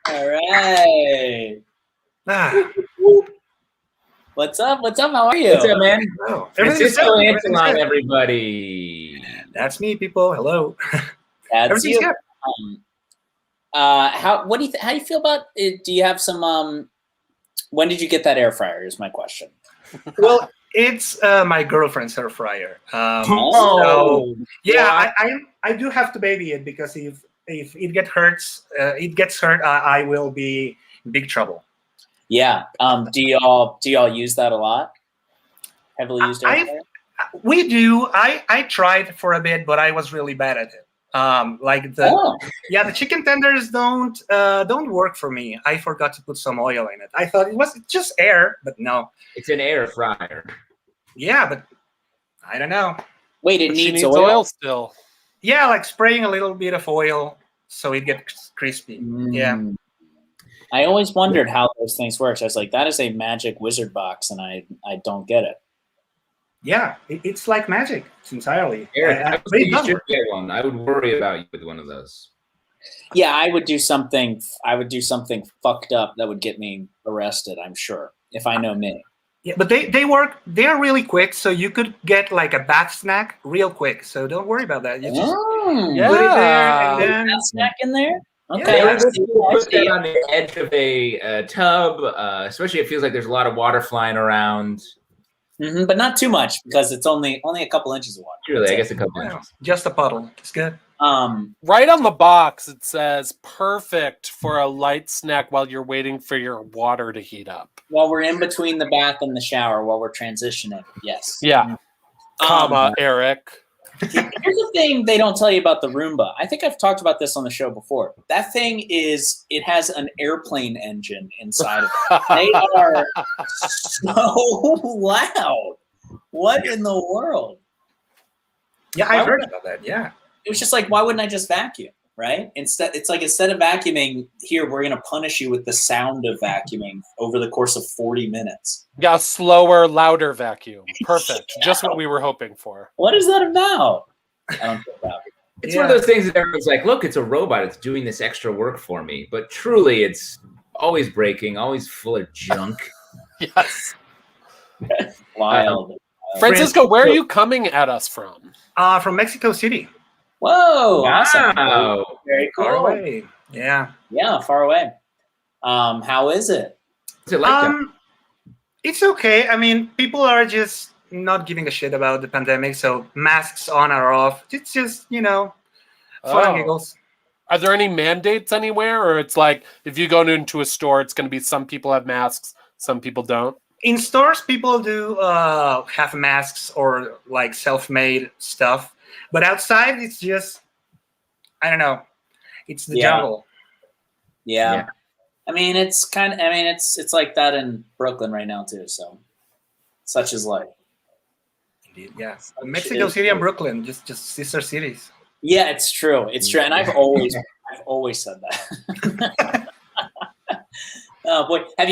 Speaker 1: All right. What's up? How are you?
Speaker 3: What's up, man?
Speaker 6: Oh,
Speaker 3: Francisco
Speaker 6: everything's
Speaker 3: Antelon,
Speaker 6: good.
Speaker 3: everybody.
Speaker 6: That's me, people. Hello.
Speaker 1: That's
Speaker 6: Everything's
Speaker 1: you.
Speaker 6: good.
Speaker 1: How do you feel about it? Do you have some when did you get that air fryer is my question.
Speaker 6: Well, it's my girlfriend's air fryer.
Speaker 1: Oh.
Speaker 6: So, yeah, I do have to baby it because if it gets hurt, I will be in big trouble.
Speaker 1: Yeah. Do y'all use that a lot? Heavily used air fryer?
Speaker 6: We do. I tried for a bit, but I was really bad at it. The chicken tenders don't work for me. I forgot to put some oil in it. I thought it was just air, but no.
Speaker 3: It's an air fryer.
Speaker 6: Yeah, but I don't know.
Speaker 1: Wait, it
Speaker 2: But
Speaker 1: needs
Speaker 2: she
Speaker 1: oil?
Speaker 2: still.
Speaker 6: Yeah, like spraying a little bit of oil so it gets crispy. Yeah.
Speaker 1: I always wondered how those things work. So I was like, that is a magic wizard box, and I don't get it.
Speaker 6: Yeah, it's like magic. It's entirely.
Speaker 3: Eric, I would say
Speaker 6: it
Speaker 3: you
Speaker 6: does
Speaker 3: should
Speaker 6: work.
Speaker 3: get one. I would worry about you with one of those.
Speaker 1: Yeah, I would do something fucked up that would get me arrested, I'm sure, if I know me.
Speaker 6: Yeah, but they work. They're really quick, so you could get like a bath snack real quick. So don't worry about that. You just put it there and then
Speaker 1: That snack in there?
Speaker 6: Yeah.
Speaker 1: Okay.
Speaker 3: Yeah,
Speaker 1: I see, I
Speaker 3: put
Speaker 1: see.
Speaker 3: that on the edge of a tub, especially if it feels like there's a lot of water flying around.
Speaker 1: But not too much because it's only a couple inches of water.
Speaker 3: Really, I guess a couple inches.
Speaker 6: just a puddle. It's good.
Speaker 2: Right on the box, it says perfect for a light snack while you're waiting for your water to heat up.
Speaker 1: While we're in between the bath and the shower, while we're transitioning. Yes.
Speaker 2: Yeah. Eric.
Speaker 1: Here's the thing they don't tell you about the Roomba. I think I've talked about this on the show before. That thing it has an airplane engine inside of it. They are so loud. What in the world?
Speaker 6: Yeah, I heard about that. Yeah.
Speaker 1: It was just like, why wouldn't I just vacuum, right? Instead of vacuuming, here, we're going to punish you with the sound of vacuuming over the course of 40 minutes.
Speaker 2: Yeah, slower, louder vacuum. Perfect. Just what we were hoping for.
Speaker 1: What is that about? I don't know about it.
Speaker 3: It's one of those things that everyone's like, look, it's a robot. It's doing this extra work for me. But truly, it's always breaking, always full of junk.
Speaker 2: Yes.
Speaker 1: Wild.
Speaker 2: Francisco, where are you coming at us from?
Speaker 6: From Mexico City.
Speaker 1: Whoa.
Speaker 3: Wow.
Speaker 1: Awesome. Very cool.
Speaker 6: Far away. Yeah.
Speaker 1: Yeah, far away. How is it?
Speaker 3: What's it like that?
Speaker 6: It's okay. I mean, people are just not giving a shit about the pandemic, so masks on or off. It's just, fun and giggles.
Speaker 2: Are there any mandates anywhere, or it's like if you go into a store, it's going to be some people have masks, some people don't?
Speaker 6: In stores, people do have masks or like self-made stuff, but outside, it's just, I don't know. It's the jungle.
Speaker 1: Yeah. I mean, it's like that in Brooklyn right now too. So, such is life.
Speaker 6: Indeed, yeah. Mexico City and Brooklyn, just sister cities.
Speaker 1: Yeah, it's true. It's true, and I've always said that. Oh boy, have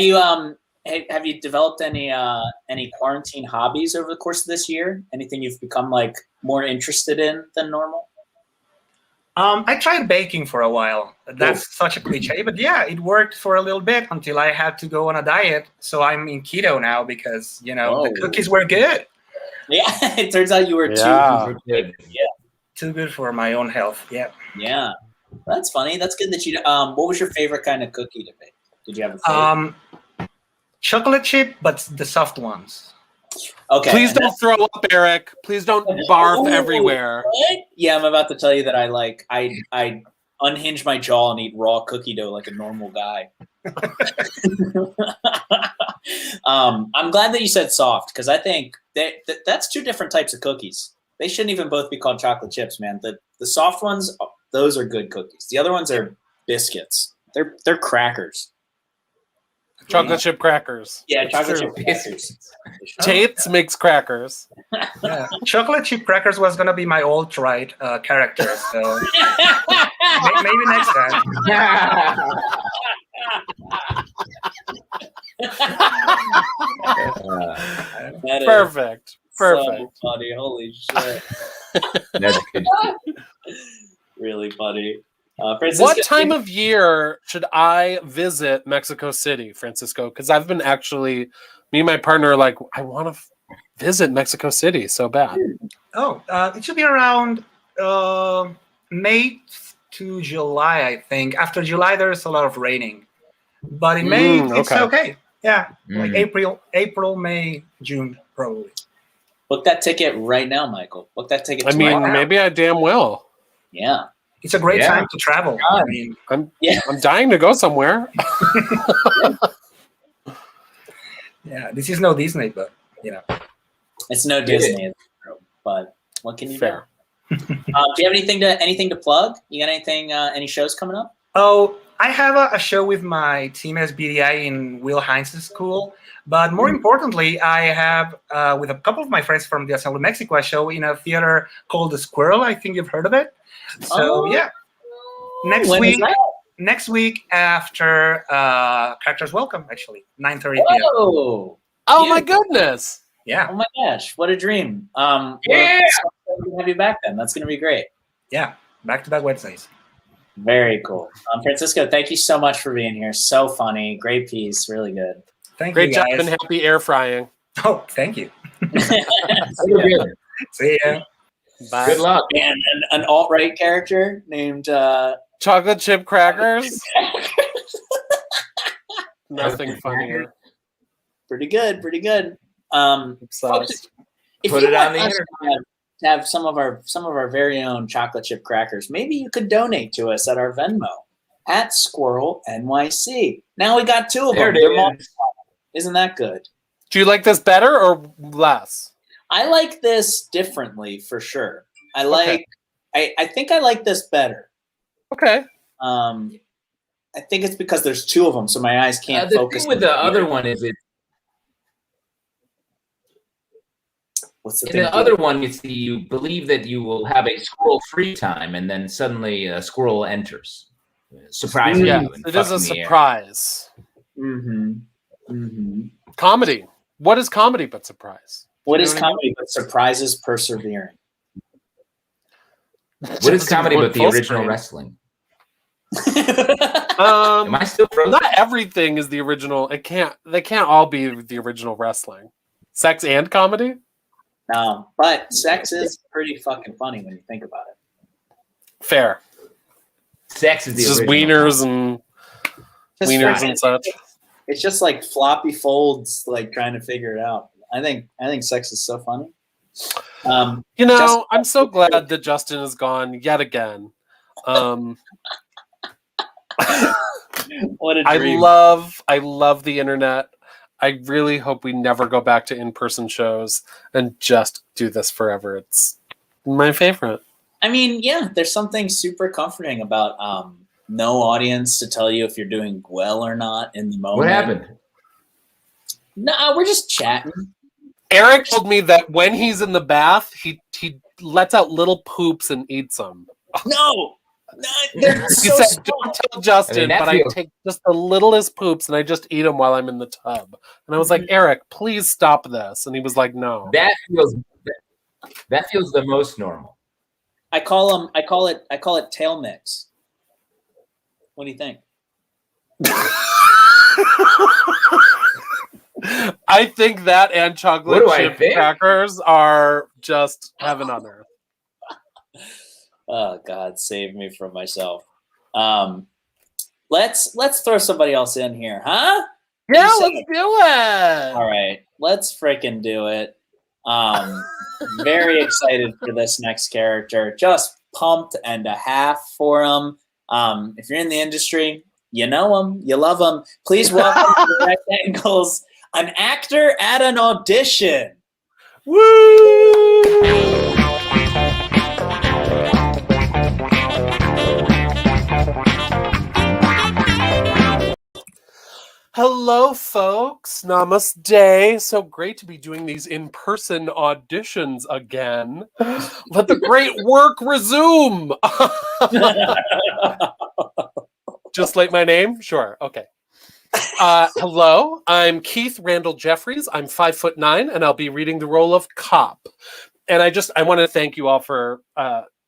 Speaker 1: you developed any quarantine hobbies over the course of this year? Anything you've become like more interested in than normal?
Speaker 6: I tried baking for a while. That's such a cliche, but yeah, it worked for a little bit until I had to go on a diet. So I'm in keto now because, the cookies were good.
Speaker 1: Yeah, it turns out you were too good. Yeah.
Speaker 6: Too good for my own health. Yeah.
Speaker 1: Yeah. That's funny. That's good that you what was your favorite kind of cookie to bake? Did you have a favorite?
Speaker 6: Chocolate chip, but the soft ones.
Speaker 1: Okay.
Speaker 2: Please don't throw up, Eric. Please don't barf everywhere.
Speaker 1: What? Yeah, I'm about to tell you that I unhinge my jaw and eat raw cookie dough like a normal guy. I'm glad that you said soft because I think that's two different types of cookies. They shouldn't even both be called chocolate chips, man. The soft ones, those are good cookies. The other ones are biscuits. They're crackers.
Speaker 2: Chocolate chip crackers.
Speaker 1: Yeah, chocolate chip crackers.
Speaker 2: Tate's makes crackers.
Speaker 6: Yeah. Chocolate chip crackers was gonna be my alt-right character, so maybe next time.
Speaker 2: Perfect.
Speaker 1: So funny. Holy shit.
Speaker 3: That's good.
Speaker 1: Really funny.
Speaker 2: What time of year should I visit Mexico City, Francisco? Because I've been me and my partner are like, I want to visit Mexico City so bad.
Speaker 6: Oh, it should be around May to July, I think. After July, there's a lot of raining. But in May, it's okay. Yeah, like April, May, June, probably.
Speaker 1: Book that ticket right now, Michael. Book that ticket.
Speaker 2: Maybe I damn will.
Speaker 1: Yeah.
Speaker 6: It's a great time to travel. I mean,
Speaker 2: I'm dying to go somewhere.
Speaker 6: Yeah, this is no Disney, but
Speaker 1: it's no Disney. But what can you do?
Speaker 2: Fair.
Speaker 1: Do you have anything to plug? You got any shows coming up?
Speaker 6: Oh, I have a show with my team SBDI in Will Heinz's school. But more importantly, I have with a couple of my friends from the Assembly Mexico a show in a theater called The Squirrel. I think you've heard of it. So next week after Characters Welcome, actually 9:30 p.m.
Speaker 1: Oh
Speaker 2: my goodness!
Speaker 6: Yeah.
Speaker 1: Oh my gosh, what a dream! We'll have you back then. That's gonna be great.
Speaker 6: Yeah, back-to-back Wednesdays.
Speaker 1: Very cool. Francisco, thank you so much for being here. So funny, great piece, really good.
Speaker 6: Thank
Speaker 2: Great
Speaker 6: you,
Speaker 2: job
Speaker 6: guys.
Speaker 2: and happy air frying.
Speaker 6: Oh, thank you.
Speaker 1: See ya.
Speaker 2: Bye.
Speaker 3: Good luck.
Speaker 1: And an alt-right character named
Speaker 2: Chocolate chip crackers. Nothing funnier.
Speaker 1: Pretty good.
Speaker 2: Obsessed.
Speaker 1: If
Speaker 3: Put
Speaker 1: you
Speaker 3: it
Speaker 1: want
Speaker 3: on the
Speaker 1: us
Speaker 3: internet.
Speaker 1: to have some of our very own chocolate chip crackers, maybe you could donate to us at our Venmo at Squirrel NYC. Now we got 2 of
Speaker 3: There
Speaker 1: them.
Speaker 3: it
Speaker 1: They're
Speaker 3: is.
Speaker 1: multiplied. Isn't that good?
Speaker 2: Do you like this better or less?
Speaker 1: I like this differently for sure. I think I like this better.
Speaker 2: Okay.
Speaker 1: I think it's because there's 2 of them, so my eyes can't
Speaker 3: The
Speaker 1: focus.
Speaker 3: thing with the other one is
Speaker 1: What's the
Speaker 3: in
Speaker 1: thing?
Speaker 3: the other one, it's you believe that you will have a squirrel free time, and then suddenly a squirrel enters, surprising
Speaker 2: Yeah,
Speaker 3: you. And
Speaker 2: it is a
Speaker 3: fucking the air.
Speaker 2: surprise. Comedy. What is comedy but surprise?
Speaker 1: What
Speaker 2: You
Speaker 1: is
Speaker 2: know what I mean?
Speaker 1: comedy but surprises persevering?
Speaker 3: What is comedy but the
Speaker 2: Full
Speaker 3: original
Speaker 2: screen.
Speaker 3: wrestling? Am I still frozen?
Speaker 2: Not everything is the original. They can't all be the original wrestling. Sex and comedy?
Speaker 1: No, but sex is pretty fucking funny when you think about it.
Speaker 2: Fair.
Speaker 3: Sex is the
Speaker 2: It's just
Speaker 3: original.
Speaker 2: wieners and such.
Speaker 1: It's just like floppy folds, like trying to figure it out. I think sex is so funny.
Speaker 2: You know,
Speaker 1: Justin-
Speaker 2: I'm so glad that Justin is gone yet again.
Speaker 1: What a
Speaker 2: I
Speaker 1: dream!
Speaker 2: love the internet. I really hope we never go back to in-person shows and just do this forever. It's my favorite.
Speaker 1: I mean, yeah, there's something super comforting about no audience to tell you if you're doing well or not in the moment.
Speaker 3: What happened?
Speaker 1: No, we're just chatting.
Speaker 2: Eric told me that when he's in the bath, he lets out little poops and eats them.
Speaker 1: No, they're
Speaker 2: He
Speaker 1: so
Speaker 2: said,
Speaker 1: small.
Speaker 2: "Don't tell Justin,
Speaker 3: that
Speaker 2: but I
Speaker 3: feels-
Speaker 2: take just the littlest poops and I just eat them while I'm in the tub." And I was like, "Eric, please stop this." And he was like, "No."
Speaker 3: That feels the most normal.
Speaker 1: I call it tail mix. What do you think?
Speaker 2: I think that and chocolate
Speaker 3: What do I
Speaker 2: chip
Speaker 3: think?
Speaker 2: crackers are just heaven on earth.
Speaker 1: Oh God, save me from myself. Let's throw somebody else in here, huh?
Speaker 2: Yeah,
Speaker 1: You
Speaker 2: let's
Speaker 1: said-
Speaker 2: do it.
Speaker 1: All right, let's freaking do it. Very excited for this next character. Just pumped and a half for him. If you're in the industry, you know him, you love him. Please welcome to the Rectangles, an actor at an audition.
Speaker 2: Woo! Hello, folks. Namaste. So great to be doing these in-person auditions again. Let the great work resume. Just like my name? Sure. Okay. Hello, I'm Keith Randall Jeffries. I'm 5'9", and I'll be reading the role of cop. And I want to thank you all for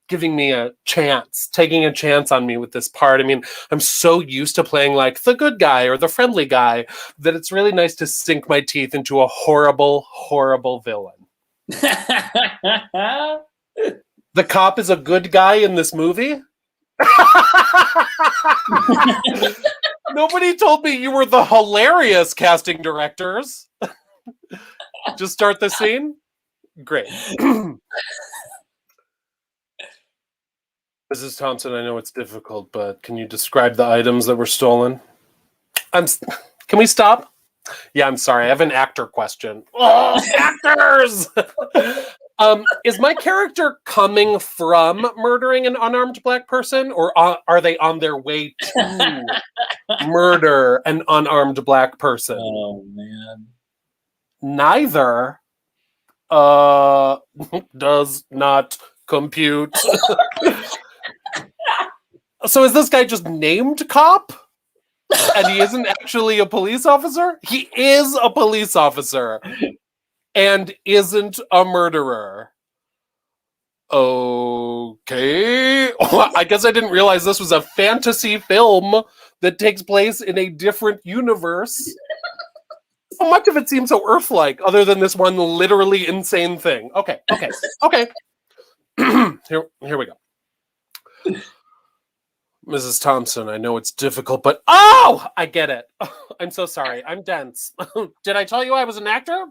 Speaker 2: giving me a chance, taking a chance on me with this part. I mean, I'm so used to playing like the good guy or the friendly guy that it's really nice to sink my teeth into a horrible, horrible villain. The cop is a good guy in this movie? Nobody told me you were the hilarious casting directors. Just start the scene? Great. Mrs. Thompson, I know it's difficult, but can you describe the items that were stolen? Can we stop? Yeah, I'm sorry. I have an actor question. Oh, actors! Is my character coming from murdering an unarmed black person, or are they on their way to murder an unarmed black person?
Speaker 1: Oh man.
Speaker 2: Neither does not compute. So is this guy just named cop? And he isn't actually a police officer? He is a police officer and isn't a murderer. Okay. I guess I didn't realize this was a fantasy film that takes place in a different universe. So much of it seems so Earth-like, other than this one literally insane thing. Okay. Here we go. Mrs. Thompson, I know it's difficult, but oh, I get it. I'm so sorry. I'm dense. Did I tell you I was an actor?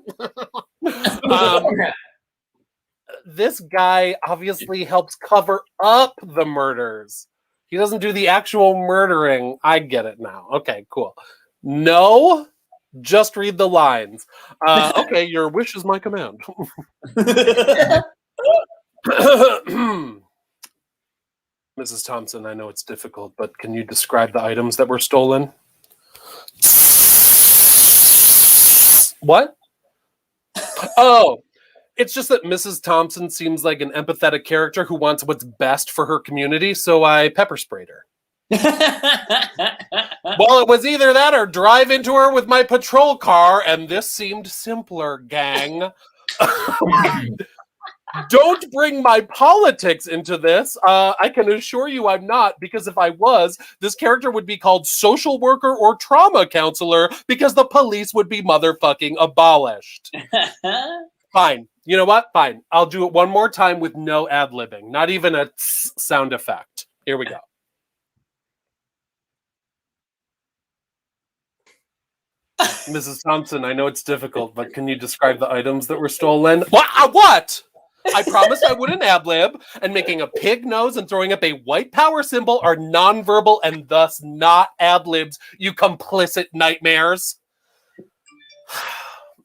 Speaker 2: this guy obviously helps cover up the murders. He doesn't do the actual murdering. I get it now. Okay, cool. No, just read the lines. Okay, your wish is my command. Mrs. Thompson, I know it's difficult, but can you describe the items that were stolen? What? Oh, it's just that Mrs. Thompson seems like an empathetic character who wants what's best for her community, so I pepper sprayed her. Well, it was either that or drive into her with my patrol car, and this seemed simpler, gang. Don't bring my politics into this. I can assure you I'm not, because if I was, this character would be called social worker or trauma counselor because the police would be motherfucking abolished. Fine. You know what? Fine. I'll do it one more time with no ad-libbing. Not even a sound effect. Here we go. Mrs. Thompson, I know it's difficult, but can you describe the items that were stolen? What? I promised I wouldn't ad-lib, and making a pig nose and throwing up a white power symbol are nonverbal and thus not ad-libs, you complicit nightmares.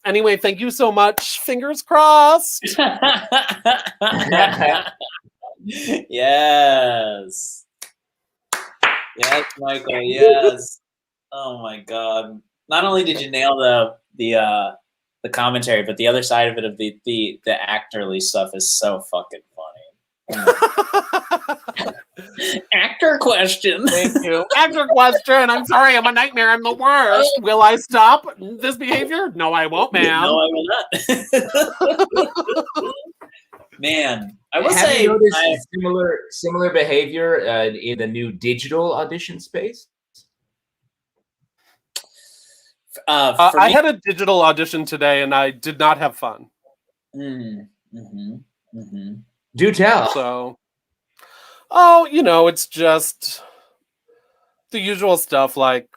Speaker 2: Anyway, thank you so much. Fingers crossed.
Speaker 1: Yes. Yes, Michael, yes. Oh my God. Not only did you nail the commentary, but the other side of it, of the actorly stuff, is so fucking funny. Actor question.
Speaker 2: Thank you. Actor question. I'm sorry, I'm a nightmare. I'm the worst. Will I stop this behavior? No, I won't, ma'am.
Speaker 1: No, I will not. Man, I will
Speaker 3: Have
Speaker 1: say,
Speaker 3: you noticed similar behavior in the new digital audition space?
Speaker 2: I had a digital audition today, and I did not have fun.
Speaker 3: Do tell.
Speaker 2: So, it's just the usual stuff. Like,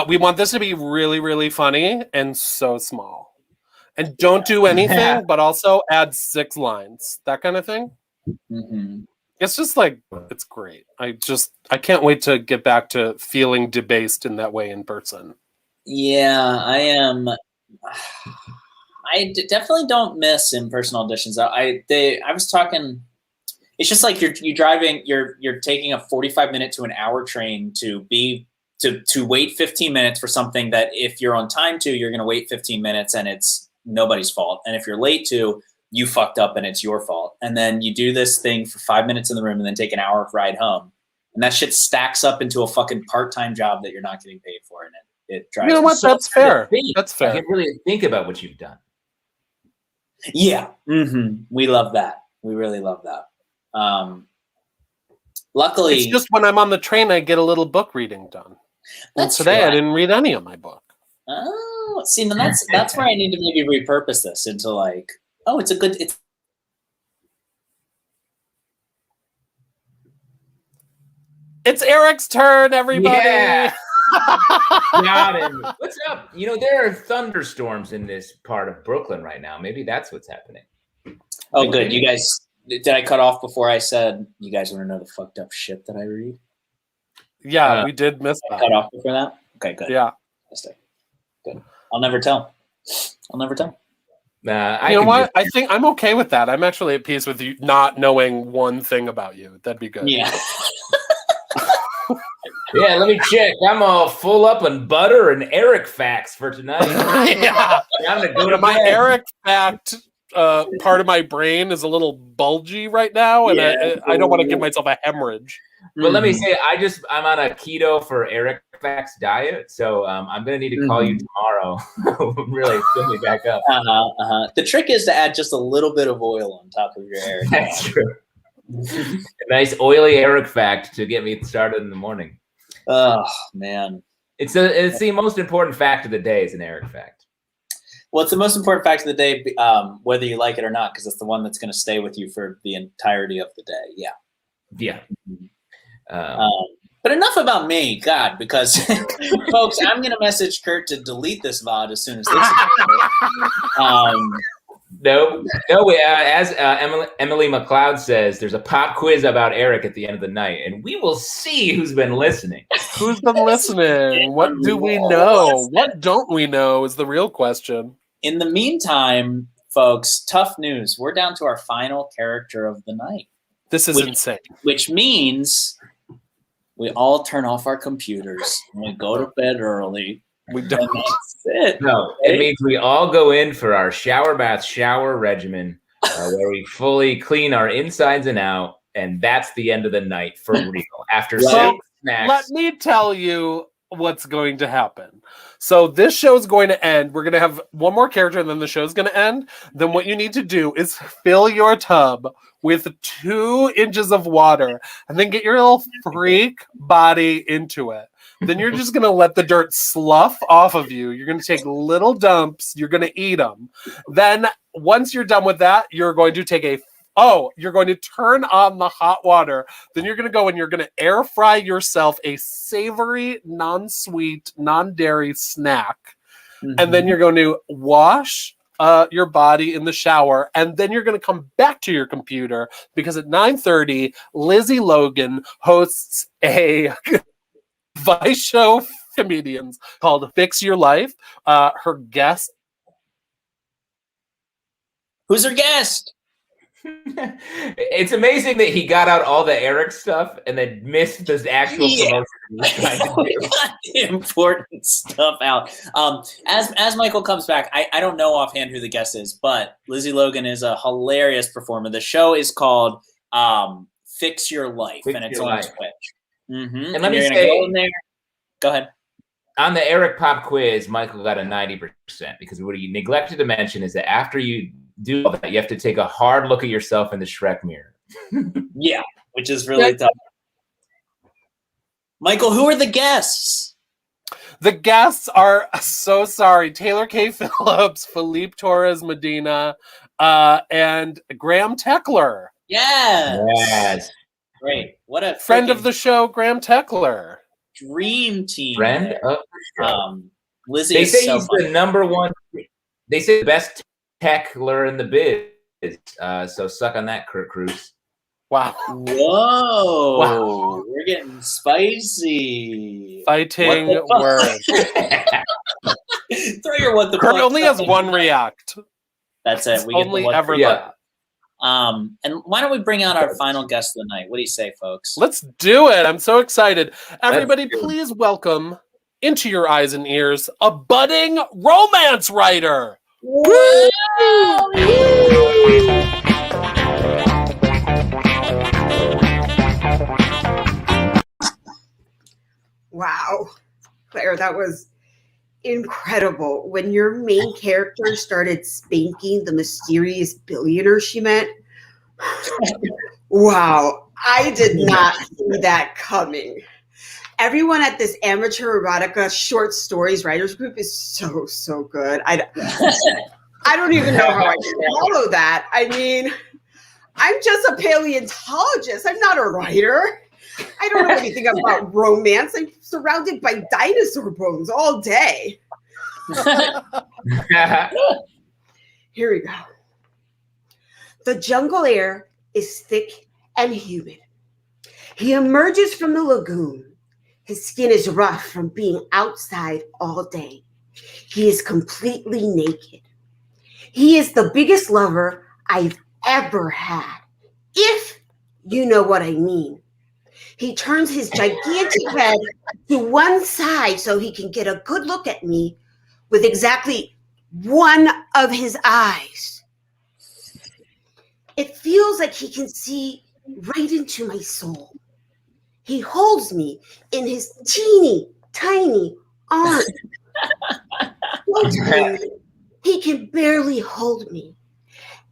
Speaker 2: we want this to be really, really funny and so small, and don't do anything, but also add 6 lines, that kind of thing. It's just like, it's great. I can't wait to get back to feeling debased in that way in person.
Speaker 1: Yeah, I am. Definitely don't miss in-person auditions. I was talking. It's just like you're driving. You're taking a 45-minute to an hour train to wait 15 minutes for something that if you're on time to, you're going to wait 15 minutes and it's nobody's fault. And if you're late to, you fucked up and it's your fault. And then you do this thing for 5 minutes in the room and then take an hour ride home. And that shit stacks up into a fucking part-time job that you're not getting paid for. And it drives.
Speaker 2: You know what? That's fair. That's fair.
Speaker 3: You can really think about what you've done.
Speaker 1: Yeah. We love that. We really love that. Luckily,
Speaker 2: it's just when I'm on the train, I get a little book reading done. And today I didn't read any of my book.
Speaker 1: Oh, see, then that's where I need to maybe repurpose this into like, oh, it's
Speaker 2: Eric's turn, everybody.
Speaker 3: Yeah. Got him. What's up? There are thunderstorms in this part of Brooklyn right now. Maybe that's what's happening.
Speaker 1: Oh, good. You guys, did I cut off before I said you guys want to know the fucked up shit that I read?
Speaker 2: Yeah, we did miss that.
Speaker 1: Cut off before that? Okay, good.
Speaker 2: Yeah.
Speaker 1: Good. I'll never tell.
Speaker 2: You know what? I think I'm okay with that. I'm actually at peace with you not knowing one thing about you. That'd be good.
Speaker 1: Yeah.
Speaker 3: Yeah, let me check. I'm all full up on butter and Eric facts for tonight.
Speaker 2: Yeah.
Speaker 3: I'm gonna go to
Speaker 2: my
Speaker 3: bed.
Speaker 2: Eric fact part of my brain is a little bulgy right now, and I don't want to give myself a hemorrhage.
Speaker 3: But let me say, I'm on a keto for Eric Facts diet, so I'm gonna need to call you tomorrow. Really fill me back up.
Speaker 1: The trick is to add just a little bit of oil on top of your Eric.
Speaker 3: That's true. A nice oily Eric fact to get me started in the morning.
Speaker 1: Oh man,
Speaker 3: it's the most important fact of the day is an Eric fact.
Speaker 1: Well, it's the most important fact of the day, whether you like it or not, because it's the one that's going to stay with you for the entirety of the day. Yeah. But enough about me, God, because folks, I'm going to message Kurt to delete this VOD as soon as this is over.
Speaker 3: No. As Emily McLeod says, there's a pop quiz about Eric at the end of the night, and we will see who's been listening.
Speaker 2: Who's been listening? What do we know? What don't we know is the real question.
Speaker 1: In the meantime, folks, tough news. We're down to our final character of the night.
Speaker 2: This is insane.
Speaker 1: Which means we all turn off our computers and we go to bed early.
Speaker 2: We don't.
Speaker 1: And that's it.
Speaker 3: No, it means we all go in for our shower regimen, where we fully clean our insides and out, and that's the end of the night for real. After
Speaker 2: So,
Speaker 3: 6 snacks.
Speaker 2: let me tell you what's going to happen. So this show is going to end. We're going to have one more character, and then the show's going to end. Then what you need to do is fill your tub with 2 inches of water, and then get your little freak body into it. Then you're just going to let the dirt slough off of you. You're going to take little dumps. You're going to eat them. Then once you're done with that, you're going to take you're going to turn on the hot water. Then you're going to go and you're going to air fry yourself a savory, non-sweet, non-dairy snack. Mm-hmm. And then you're going to wash your body in the shower. And then you're going to come back to your computer because at 9:30, Lizzie Logan hosts a Vice show comedians called Fix Your Life. Her guest.
Speaker 1: Who's her guest?
Speaker 3: It's amazing that he got out all the Eric stuff and then missed the actual promotion he was trying to do.
Speaker 1: Got the important stuff out. As Michael comes back, I don't know offhand who the guest is, but Lizzie Logan is a hilarious performer. The show is called Fix Your Life, and it's on Twitch. Mm-hmm.
Speaker 3: And let me say,
Speaker 1: go ahead.
Speaker 3: On the Eric Pop quiz, Michael got a 90% because what he neglected to mention is that after you do all that, you have to take a hard look at yourself in the Shrek mirror.
Speaker 1: Yeah, which is really tough. Michael, who are the guests?
Speaker 2: The guests are so sorry. Taylor K. Phillips, Felipe Torres Medina, and Graham Teckler.
Speaker 1: Yes. Great. What a
Speaker 2: friend of the show, Graham Teckler.
Speaker 1: Dream team.
Speaker 3: Friend of the show.
Speaker 1: Lizzie
Speaker 3: they say
Speaker 1: so
Speaker 3: he's
Speaker 1: funny.
Speaker 3: the number one. They say the best Teckler in the biz. So suck on that, Kurt Cruz.
Speaker 2: Wow.
Speaker 1: Whoa.
Speaker 2: Wow.
Speaker 1: We're getting spicy.
Speaker 2: Fighting words.
Speaker 1: Throw your what the
Speaker 2: Kurt
Speaker 1: fuck
Speaker 2: only has
Speaker 1: in.
Speaker 2: one react.
Speaker 1: That's it. We get
Speaker 2: only
Speaker 1: the
Speaker 2: ever
Speaker 3: that.
Speaker 1: And why don't we bring out our final guest of the night? What do you say, folks?
Speaker 2: Let's do it. I'm so excited. Everybody, please welcome into your eyes and ears a budding romance writer.
Speaker 1: Woo!
Speaker 7: Wow, Claire, that was incredible. When your main character started spanking the mysterious billionaire she met, wow, I did not see that coming. Everyone at this amateur erotica short stories writers group is so good. I don't even know how I can follow that. I mean, I'm just a paleontologist. I'm not a writer. I don't know anything about romance. I'm surrounded by dinosaur bones all day. Here we go. The jungle air is thick and humid. He emerges from the lagoon. His skin is rough from being outside all day. He is completely naked. He is the biggest lover I've ever had, if you know what I mean. He turns his gigantic head to one side so he can get a good look at me with exactly one of his eyes. It feels like he can see right into my soul. He holds me in his teeny, tiny arms. So tiny, he can barely hold me.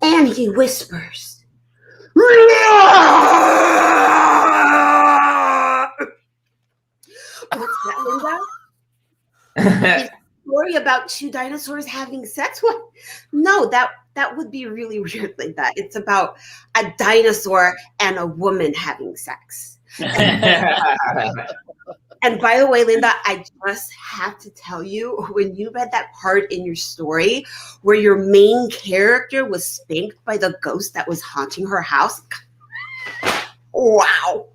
Speaker 7: And he whispers, "What's that, Linda? Story about 2 dinosaurs having sex? What? No, that would be really weird like that. It's about a dinosaur and a woman having sex. And by the way, Linda, I just have to tell you, when you read that part in your story where your main character was spanked by the ghost that was haunting her house, wow.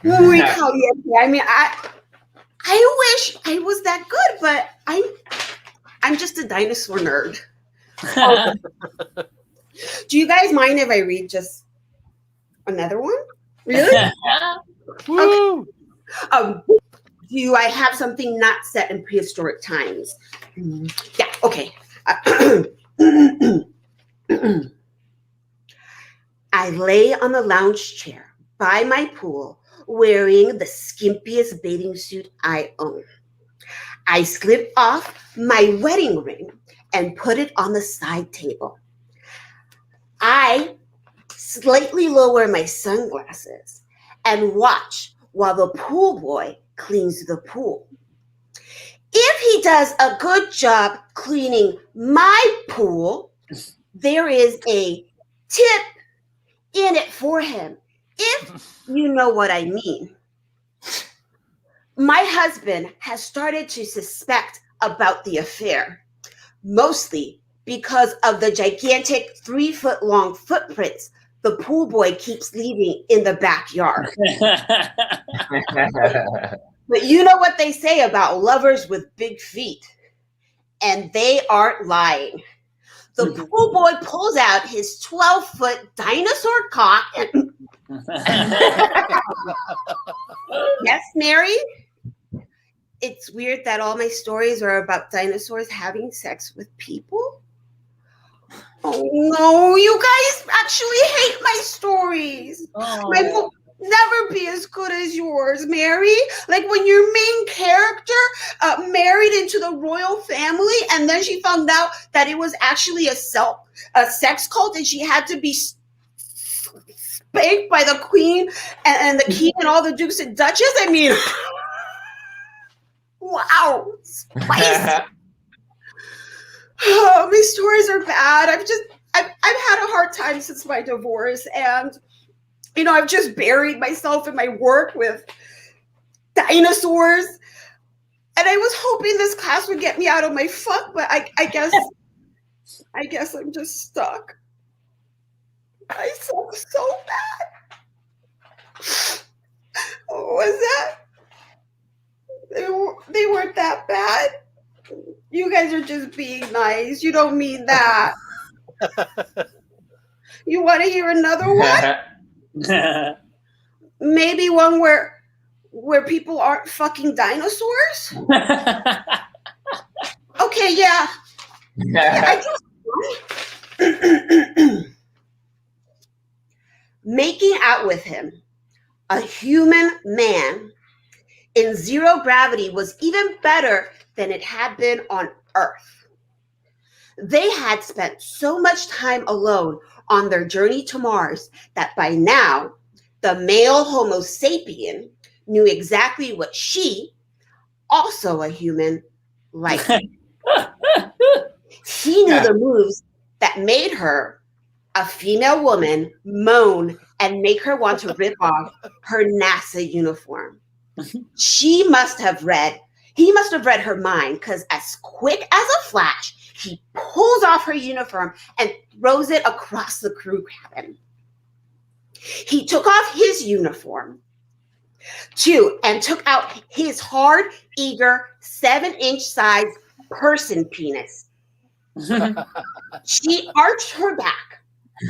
Speaker 7: Muy caliente. I mean, I wish I was that good, but I'm just a dinosaur nerd. Do you guys mind if I read just another one? Really?
Speaker 2: Woo!
Speaker 7: Do I have something not set in prehistoric times? Yeah, okay. I lay on the lounge chair by my pool wearing the skimpiest bathing suit I own. I slipped off my wedding ring and put it on the side table. I slightly lower my sunglasses and watch while the pool boy cleans the pool. If he does a good job cleaning my pool, there is a tip in it for him, if you know what I mean. My husband has started to suspect about the affair, mostly because of the gigantic 3-foot-long footprints the pool boy keeps leaving in the backyard. But you know what they say about lovers with big feet, and they aren't lying. The pool boy pulls out his 12-foot dinosaur cock and yes, Mary? It's weird that all my stories are about dinosaurs having sex with people. Oh no, you guys actually hate my stories.
Speaker 1: Oh.
Speaker 7: Mine will never be as good as yours, Mary. Like when your main character married into the royal family and then she found out that it was actually a sex cult and she had to be spanked by the queen and the king and all the dukes and duchess. I mean, wow, spicy. Oh, my stories are bad. I've had a hard time since my divorce, and you know, I've just buried myself in my work with dinosaurs. And I was hoping this class would get me out of my fuck, but I guess I'm just stuck. I suck so bad. Was that? They weren't that bad. You guys are just being nice. You don't mean that. You want to hear another one? Maybe one where people aren't fucking dinosaurs? Okay, yeah. Making out with him, a human man, in zero gravity was even better than it had been on Earth. They had spent so much time alone on their journey to Mars that by now, the male Homo sapien knew exactly what she, also a human, liked. He knew the moves that made her, a female woman, moan and make her want to rip off her NASA uniform. He must have read her mind, because as quick as a flash, he pulls off her uniform and throws it across the crew cabin. He took off his uniform, too, and took out his hard, eager, 7-inch size person penis. She arched her back.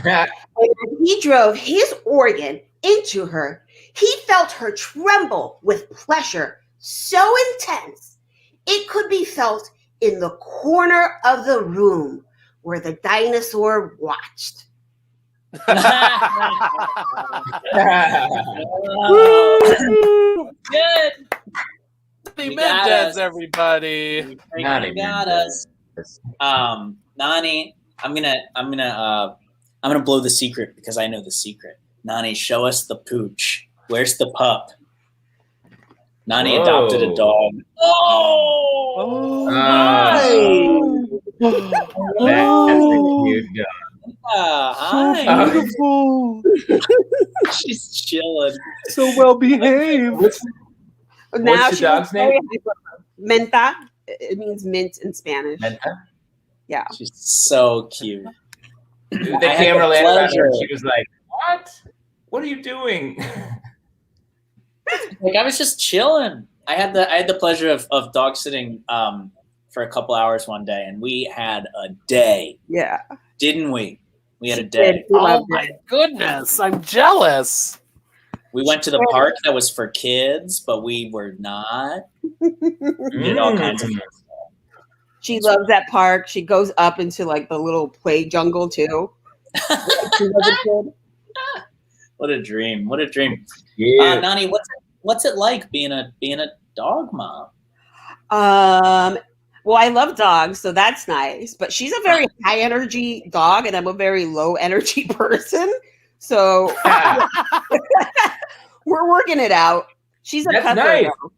Speaker 7: And when he drove his organ into her, he felt her tremble with pleasure so intense it could be felt in the corner of the room where the dinosaur watched.
Speaker 1: Good.
Speaker 2: They
Speaker 1: got
Speaker 2: Mendez,
Speaker 1: us.
Speaker 2: everybody.
Speaker 1: You got us. Nani, I'm gonna blow the secret because I know the secret. Nani, show us the pooch. Where's the pup? Nani adopted a dog. Oh,
Speaker 3: That's a cute dog.
Speaker 1: hi.
Speaker 2: Beautiful.
Speaker 1: She's chilling.
Speaker 2: So well behaved.
Speaker 3: What's the
Speaker 7: she's
Speaker 3: dog's
Speaker 7: very
Speaker 3: name?
Speaker 7: hyper. Menta. It means mint in Spanish.
Speaker 3: Menta?
Speaker 7: Yeah.
Speaker 1: She's so cute.
Speaker 3: The
Speaker 1: I had
Speaker 3: camera
Speaker 1: the
Speaker 3: landed on her and
Speaker 1: pleasure.
Speaker 3: she was like, "What? What are you doing?"
Speaker 1: Like I was just chilling. I had the pleasure of dog sitting for a couple hours one day, and we had a day,
Speaker 7: Yeah.
Speaker 1: didn't we? We had a
Speaker 7: She
Speaker 1: day.
Speaker 7: did. We
Speaker 2: Oh
Speaker 7: loved
Speaker 2: my
Speaker 7: it.
Speaker 2: goodness, I'm jealous.
Speaker 1: We went to the park that was for kids, but we were not. We did all kinds of
Speaker 3: Mm.
Speaker 1: fun stuff.
Speaker 7: She loves that park. She goes up into like the little play jungle too. She was a kid.
Speaker 1: What a dream! What a dream!
Speaker 3: Yeah.
Speaker 1: Nani, what's it like being a dog mom?
Speaker 7: Well, I love dogs, so that's nice. But she's a very high energy dog, and I'm a very low energy person. So we're working it out. She's a
Speaker 3: That's
Speaker 7: cuddler.
Speaker 3: nice.
Speaker 7: Though.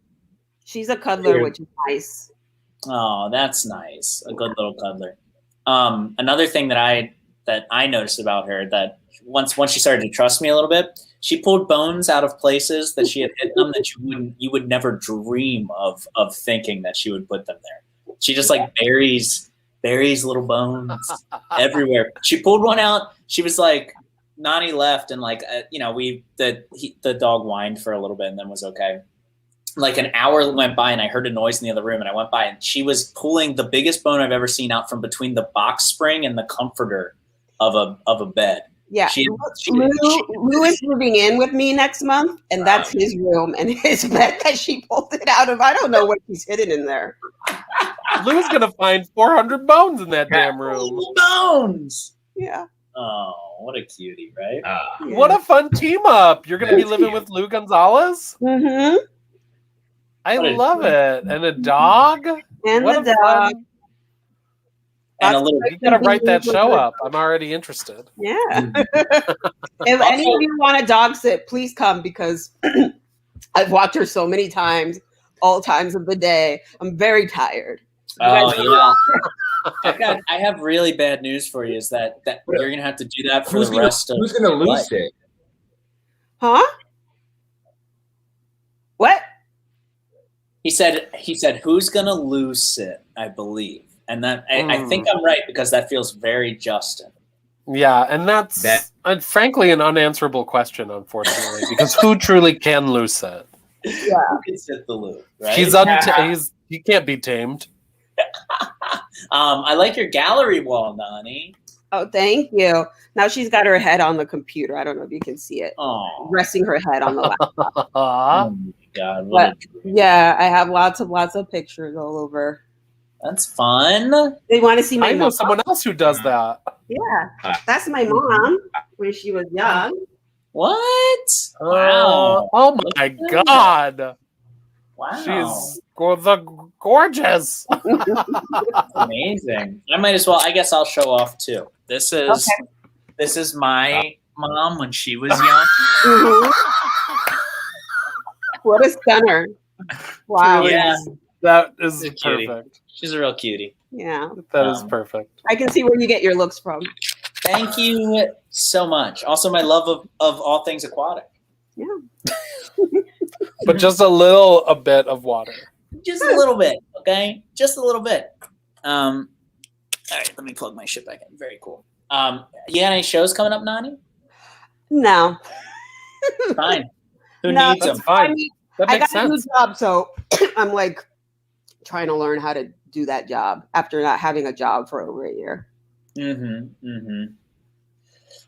Speaker 7: She's a cuddler,
Speaker 3: Yeah.
Speaker 7: which is nice.
Speaker 1: Oh, that's nice. A good little cuddler. Another thing that I noticed about her that once she started to trust me a little bit, she pulled bones out of places that she had hidden them that you would never dream of thinking that she would put them there. She just like buries little bones everywhere. She pulled one out. She was like, Nani left, and like the dog whined for a little bit and then was okay. Like an hour went by and I heard a noise in the other room, and I went by and she was pulling the biggest bone I've ever seen out from between the box spring and the comforter of a bed.
Speaker 7: Yeah. Lou is moving in with me next month, and that's his room and his bed that she pulled it out of. I don't know what he's hidden in there.
Speaker 2: Lou's gonna find 400 bones in that damn room.
Speaker 1: Bones.
Speaker 7: Yeah.
Speaker 1: Oh, what a cutie, right?
Speaker 2: What a fun team up! You're gonna be living with Lou Gonzalez.
Speaker 7: Mm-hmm.
Speaker 2: I
Speaker 1: What a
Speaker 2: love
Speaker 1: dream.
Speaker 2: it, and a dog.
Speaker 7: And
Speaker 2: What
Speaker 7: the
Speaker 2: a
Speaker 7: dog.
Speaker 2: fun-
Speaker 1: And a little
Speaker 2: You gotta write that show up. I'm already interested.
Speaker 7: Yeah. If any of you want a dog sit, please come, because I've walked her so many times, all times of the day. I'm very tired.
Speaker 1: Oh yeah. I have really bad news for you. Is that you're gonna have to do that for the rest of
Speaker 3: who's gonna
Speaker 1: your
Speaker 3: lose
Speaker 1: life.
Speaker 3: it?
Speaker 7: Huh? What?
Speaker 1: He said, who's gonna lose it? I believe, and that I think I'm right because that feels very Justin.
Speaker 2: Yeah, and that's frankly an unanswerable question, unfortunately, because who truly can lose it?
Speaker 7: Yeah.
Speaker 1: Who can sit the loop? Right?
Speaker 2: He can't be tamed.
Speaker 1: I like your gallery wall, Nani.
Speaker 7: Oh, thank you. Now she's got her head on the computer. I don't know if you can see it.
Speaker 1: Oh,
Speaker 7: Resting her head on the laptop.
Speaker 1: oh my God! What a dream.
Speaker 7: Yeah, I have lots of pictures all over.
Speaker 1: That's fun.
Speaker 7: They want to see my
Speaker 2: I know
Speaker 7: mom.
Speaker 2: someone else who does that.
Speaker 7: Yeah, that's my mom when she was young.
Speaker 1: What? Wow!
Speaker 2: Oh my God!
Speaker 1: Wow!
Speaker 2: She's gorgeous.
Speaker 1: Amazing. I might as well. I guess I'll show off too. This is my mom when she was young.
Speaker 7: Mhm. What a stunner! Wow.
Speaker 2: Truly,
Speaker 1: Yeah.
Speaker 2: That is
Speaker 1: She's a cutie.
Speaker 2: perfect.
Speaker 1: She's a real cutie.
Speaker 7: Yeah,
Speaker 2: That is perfect.
Speaker 7: I can see where you get your looks from.
Speaker 1: Thank you so much. Also, my love of all things aquatic.
Speaker 7: Yeah.
Speaker 2: But just a bit of water.
Speaker 1: Just a little bit, okay? Just a little bit. All right, let me plug my shit back in. Very cool. You got any shows coming up, Nani?
Speaker 7: No.
Speaker 1: Fine. Who
Speaker 7: No,
Speaker 1: needs them?
Speaker 2: That's fine.
Speaker 7: I mean,
Speaker 2: That
Speaker 7: I
Speaker 2: makes
Speaker 7: got a new
Speaker 2: sense.
Speaker 7: job, so I'm like trying to learn how to do that job after not having a job for over a year.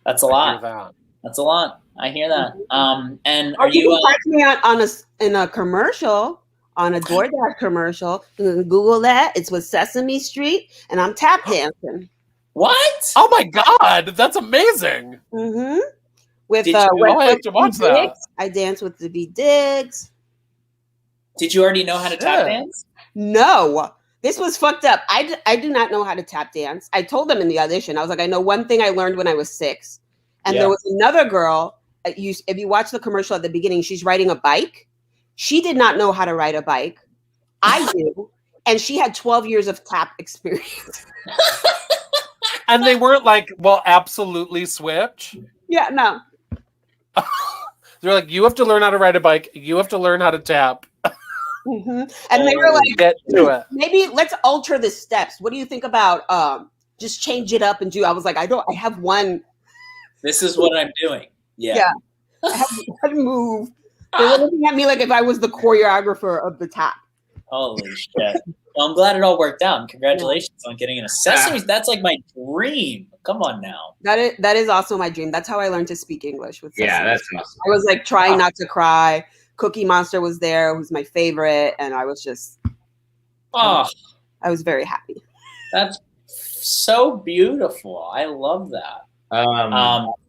Speaker 1: That's a
Speaker 2: I hear
Speaker 1: lot.
Speaker 2: that.
Speaker 1: That's a lot. I hear that. And
Speaker 7: Or
Speaker 1: are
Speaker 7: you
Speaker 1: you?
Speaker 7: can catch me in a commercial, on a DoorDash commercial. You can Google that. It's with Sesame Street, and I'm tap dancing.
Speaker 1: What?
Speaker 2: Oh my God, that's amazing.
Speaker 7: Mm-hmm. With
Speaker 1: Did you-
Speaker 2: I have to watch that.
Speaker 7: Diggs. I dance with the B Diggs.
Speaker 1: Did you already know how to tap
Speaker 2: Yeah.
Speaker 1: dance?
Speaker 7: No, this was fucked up. I do not know how to tap dance. I told them in the audition. I was like, I know one thing I learned when I was 6. And
Speaker 1: Yeah.
Speaker 7: there was another girl. If you watch the commercial at the beginning, she's riding a bike. She did not know how to ride a bike. I do. And she had 12 years of tap experience.
Speaker 2: And they weren't like, well, absolutely switch.
Speaker 7: Yeah, no.
Speaker 2: They're like, you have to learn how to ride a bike. You have to learn how to tap.
Speaker 7: And they were like,
Speaker 2: Get to it.
Speaker 7: maybe let's alter the steps. What do you think about just change it up and do? I was like, I have one.
Speaker 1: This is what I'm doing. Yeah.
Speaker 7: I have one move. They were looking at me like if I was the choreographer of the tap.
Speaker 1: Holy shit. Well, I'm glad it all worked out. And congratulations on getting into Sesame. That's like my dream. Come on now.
Speaker 7: That is also my dream. That's how I learned to speak English with Sesame.
Speaker 3: Yeah, that's awesome.
Speaker 7: I was like trying not to cry. Cookie Monster was there, who's my favorite, and I was just I was very happy.
Speaker 1: That's so beautiful. I love that.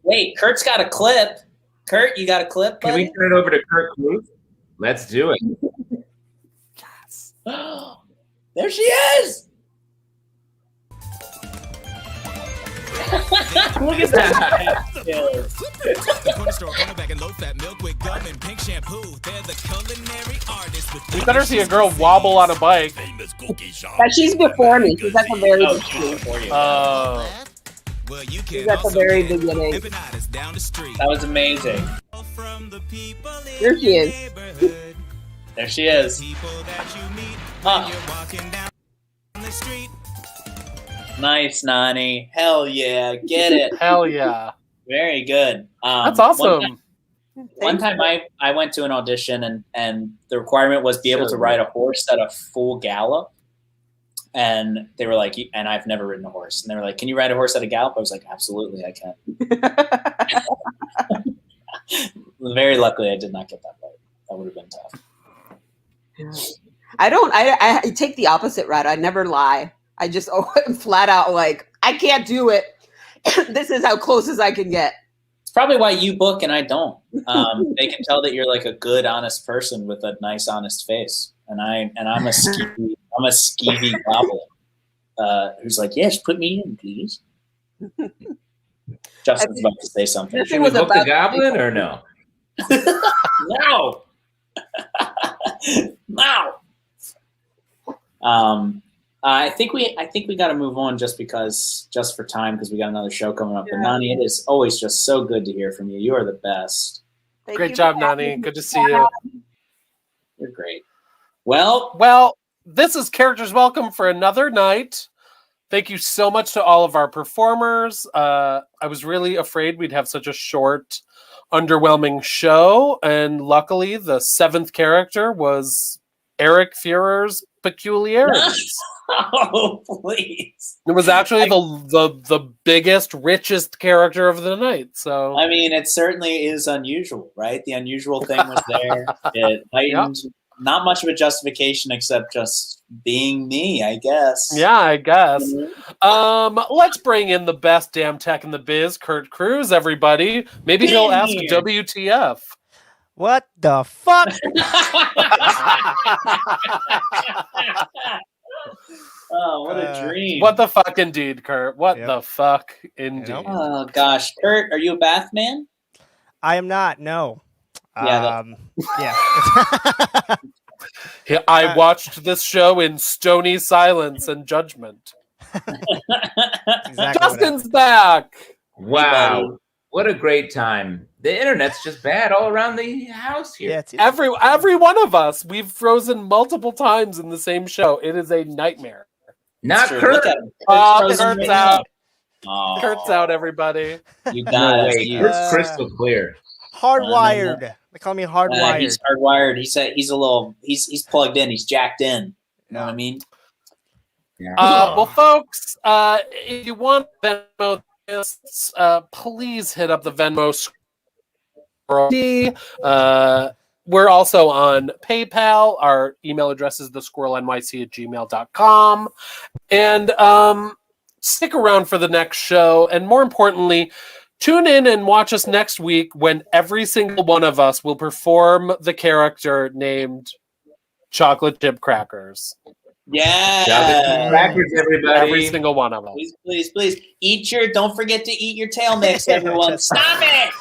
Speaker 1: Wait, Kurt's got a clip. Kurt, you got a clip?
Speaker 3: Can we turn it over to Kurt Kluth? Let's do it.
Speaker 1: There she is. Look at that.
Speaker 2: We better see a girl wobble on a bike.
Speaker 7: But she's before me. She's at the very beginning. She's at the very beginning.
Speaker 1: That was amazing.
Speaker 7: There she is.
Speaker 1: There she is. Nice, Nani. Hell yeah. Get it.
Speaker 2: Hell yeah.
Speaker 1: Very good.
Speaker 2: That's awesome.
Speaker 1: One time I went to an audition and the requirement was be able to ride a horse at a full gallop. And they were like, and I've never ridden a horse. And they were like, can you ride a horse at a gallop? I was like, absolutely, I can. Very luckily, I did not get that right. That would have been tough.
Speaker 7: I take the opposite route. I never lie. I just flat out like, I can't do it. This is how close as I can get.
Speaker 1: It's probably why you book and I don't. They can tell that you're like a good, honest person with a nice, honest face. And I'm a skeevy goblin who's like, yes, put me in, please. Justin's about to say something.
Speaker 3: Should we book the goblin or no?
Speaker 1: No. No. I think we got to move on just for time, because we got another show coming up. But Nani, it is always just so good to hear from you. You are the best.
Speaker 2: Great job, Nani. Good to see you.
Speaker 1: You're great. Well,
Speaker 2: this is Characters Welcome for another night. Thank you so much to all of our performers. I was really afraid we'd have such a short, underwhelming show, and luckily the seventh character was Eric Führer's Peculiarities.
Speaker 1: Oh, please.
Speaker 2: It was actually the biggest, richest character of the night. So
Speaker 1: I mean, it certainly is unusual, right? The unusual thing was there. It heightened not much of a justification except just being me, I guess.
Speaker 2: Yeah, I guess. Let's bring in the best damn tech in the biz, Kurt Cruz, everybody. Maybe he'll ask WTF.
Speaker 8: What the fuck?
Speaker 1: Oh, what a dream.
Speaker 2: What the fuck indeed, Kurt. What the fuck indeed.
Speaker 1: Oh, gosh. Kurt, are you a bath man?
Speaker 8: I am not, no.
Speaker 1: Yeah.
Speaker 2: I watched this show in stony silence and judgment.
Speaker 8: Exactly.
Speaker 2: Justin's back.
Speaker 3: Wow. What a great time. The internet's just bad all around the house here.
Speaker 8: Yeah,
Speaker 2: every one of us, we've frozen multiple times in the same show. It is a nightmare.
Speaker 3: Not Kurt.
Speaker 2: Kurt's out.
Speaker 1: Oh.
Speaker 2: Kurt's out, everybody.
Speaker 1: You got it.
Speaker 3: Kurt's crystal clear.
Speaker 8: Hardwired. They call me hardwired.
Speaker 1: He's hardwired. He's plugged in. He's jacked in. You know what I mean?
Speaker 3: Yeah.
Speaker 2: Well, folks, if you want Venmo this, please hit up the Venmo scroll. We're also on PayPal. Our email address is thesquirrelnyc@gmail.com. And stick around for the next show. And more importantly, tune in and watch us next week when every single one of us will perform the character named Chocolate Chip Crackers.
Speaker 1: Yeah.
Speaker 3: Chocolate Chip Crackers, everybody.
Speaker 2: Every single one of them.
Speaker 1: Please. Don't forget to eat your tail mix, everyone. Stop it!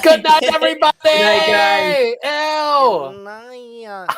Speaker 2: Good night, everybody!
Speaker 1: Good night, guys.
Speaker 2: Ew!
Speaker 8: Good night.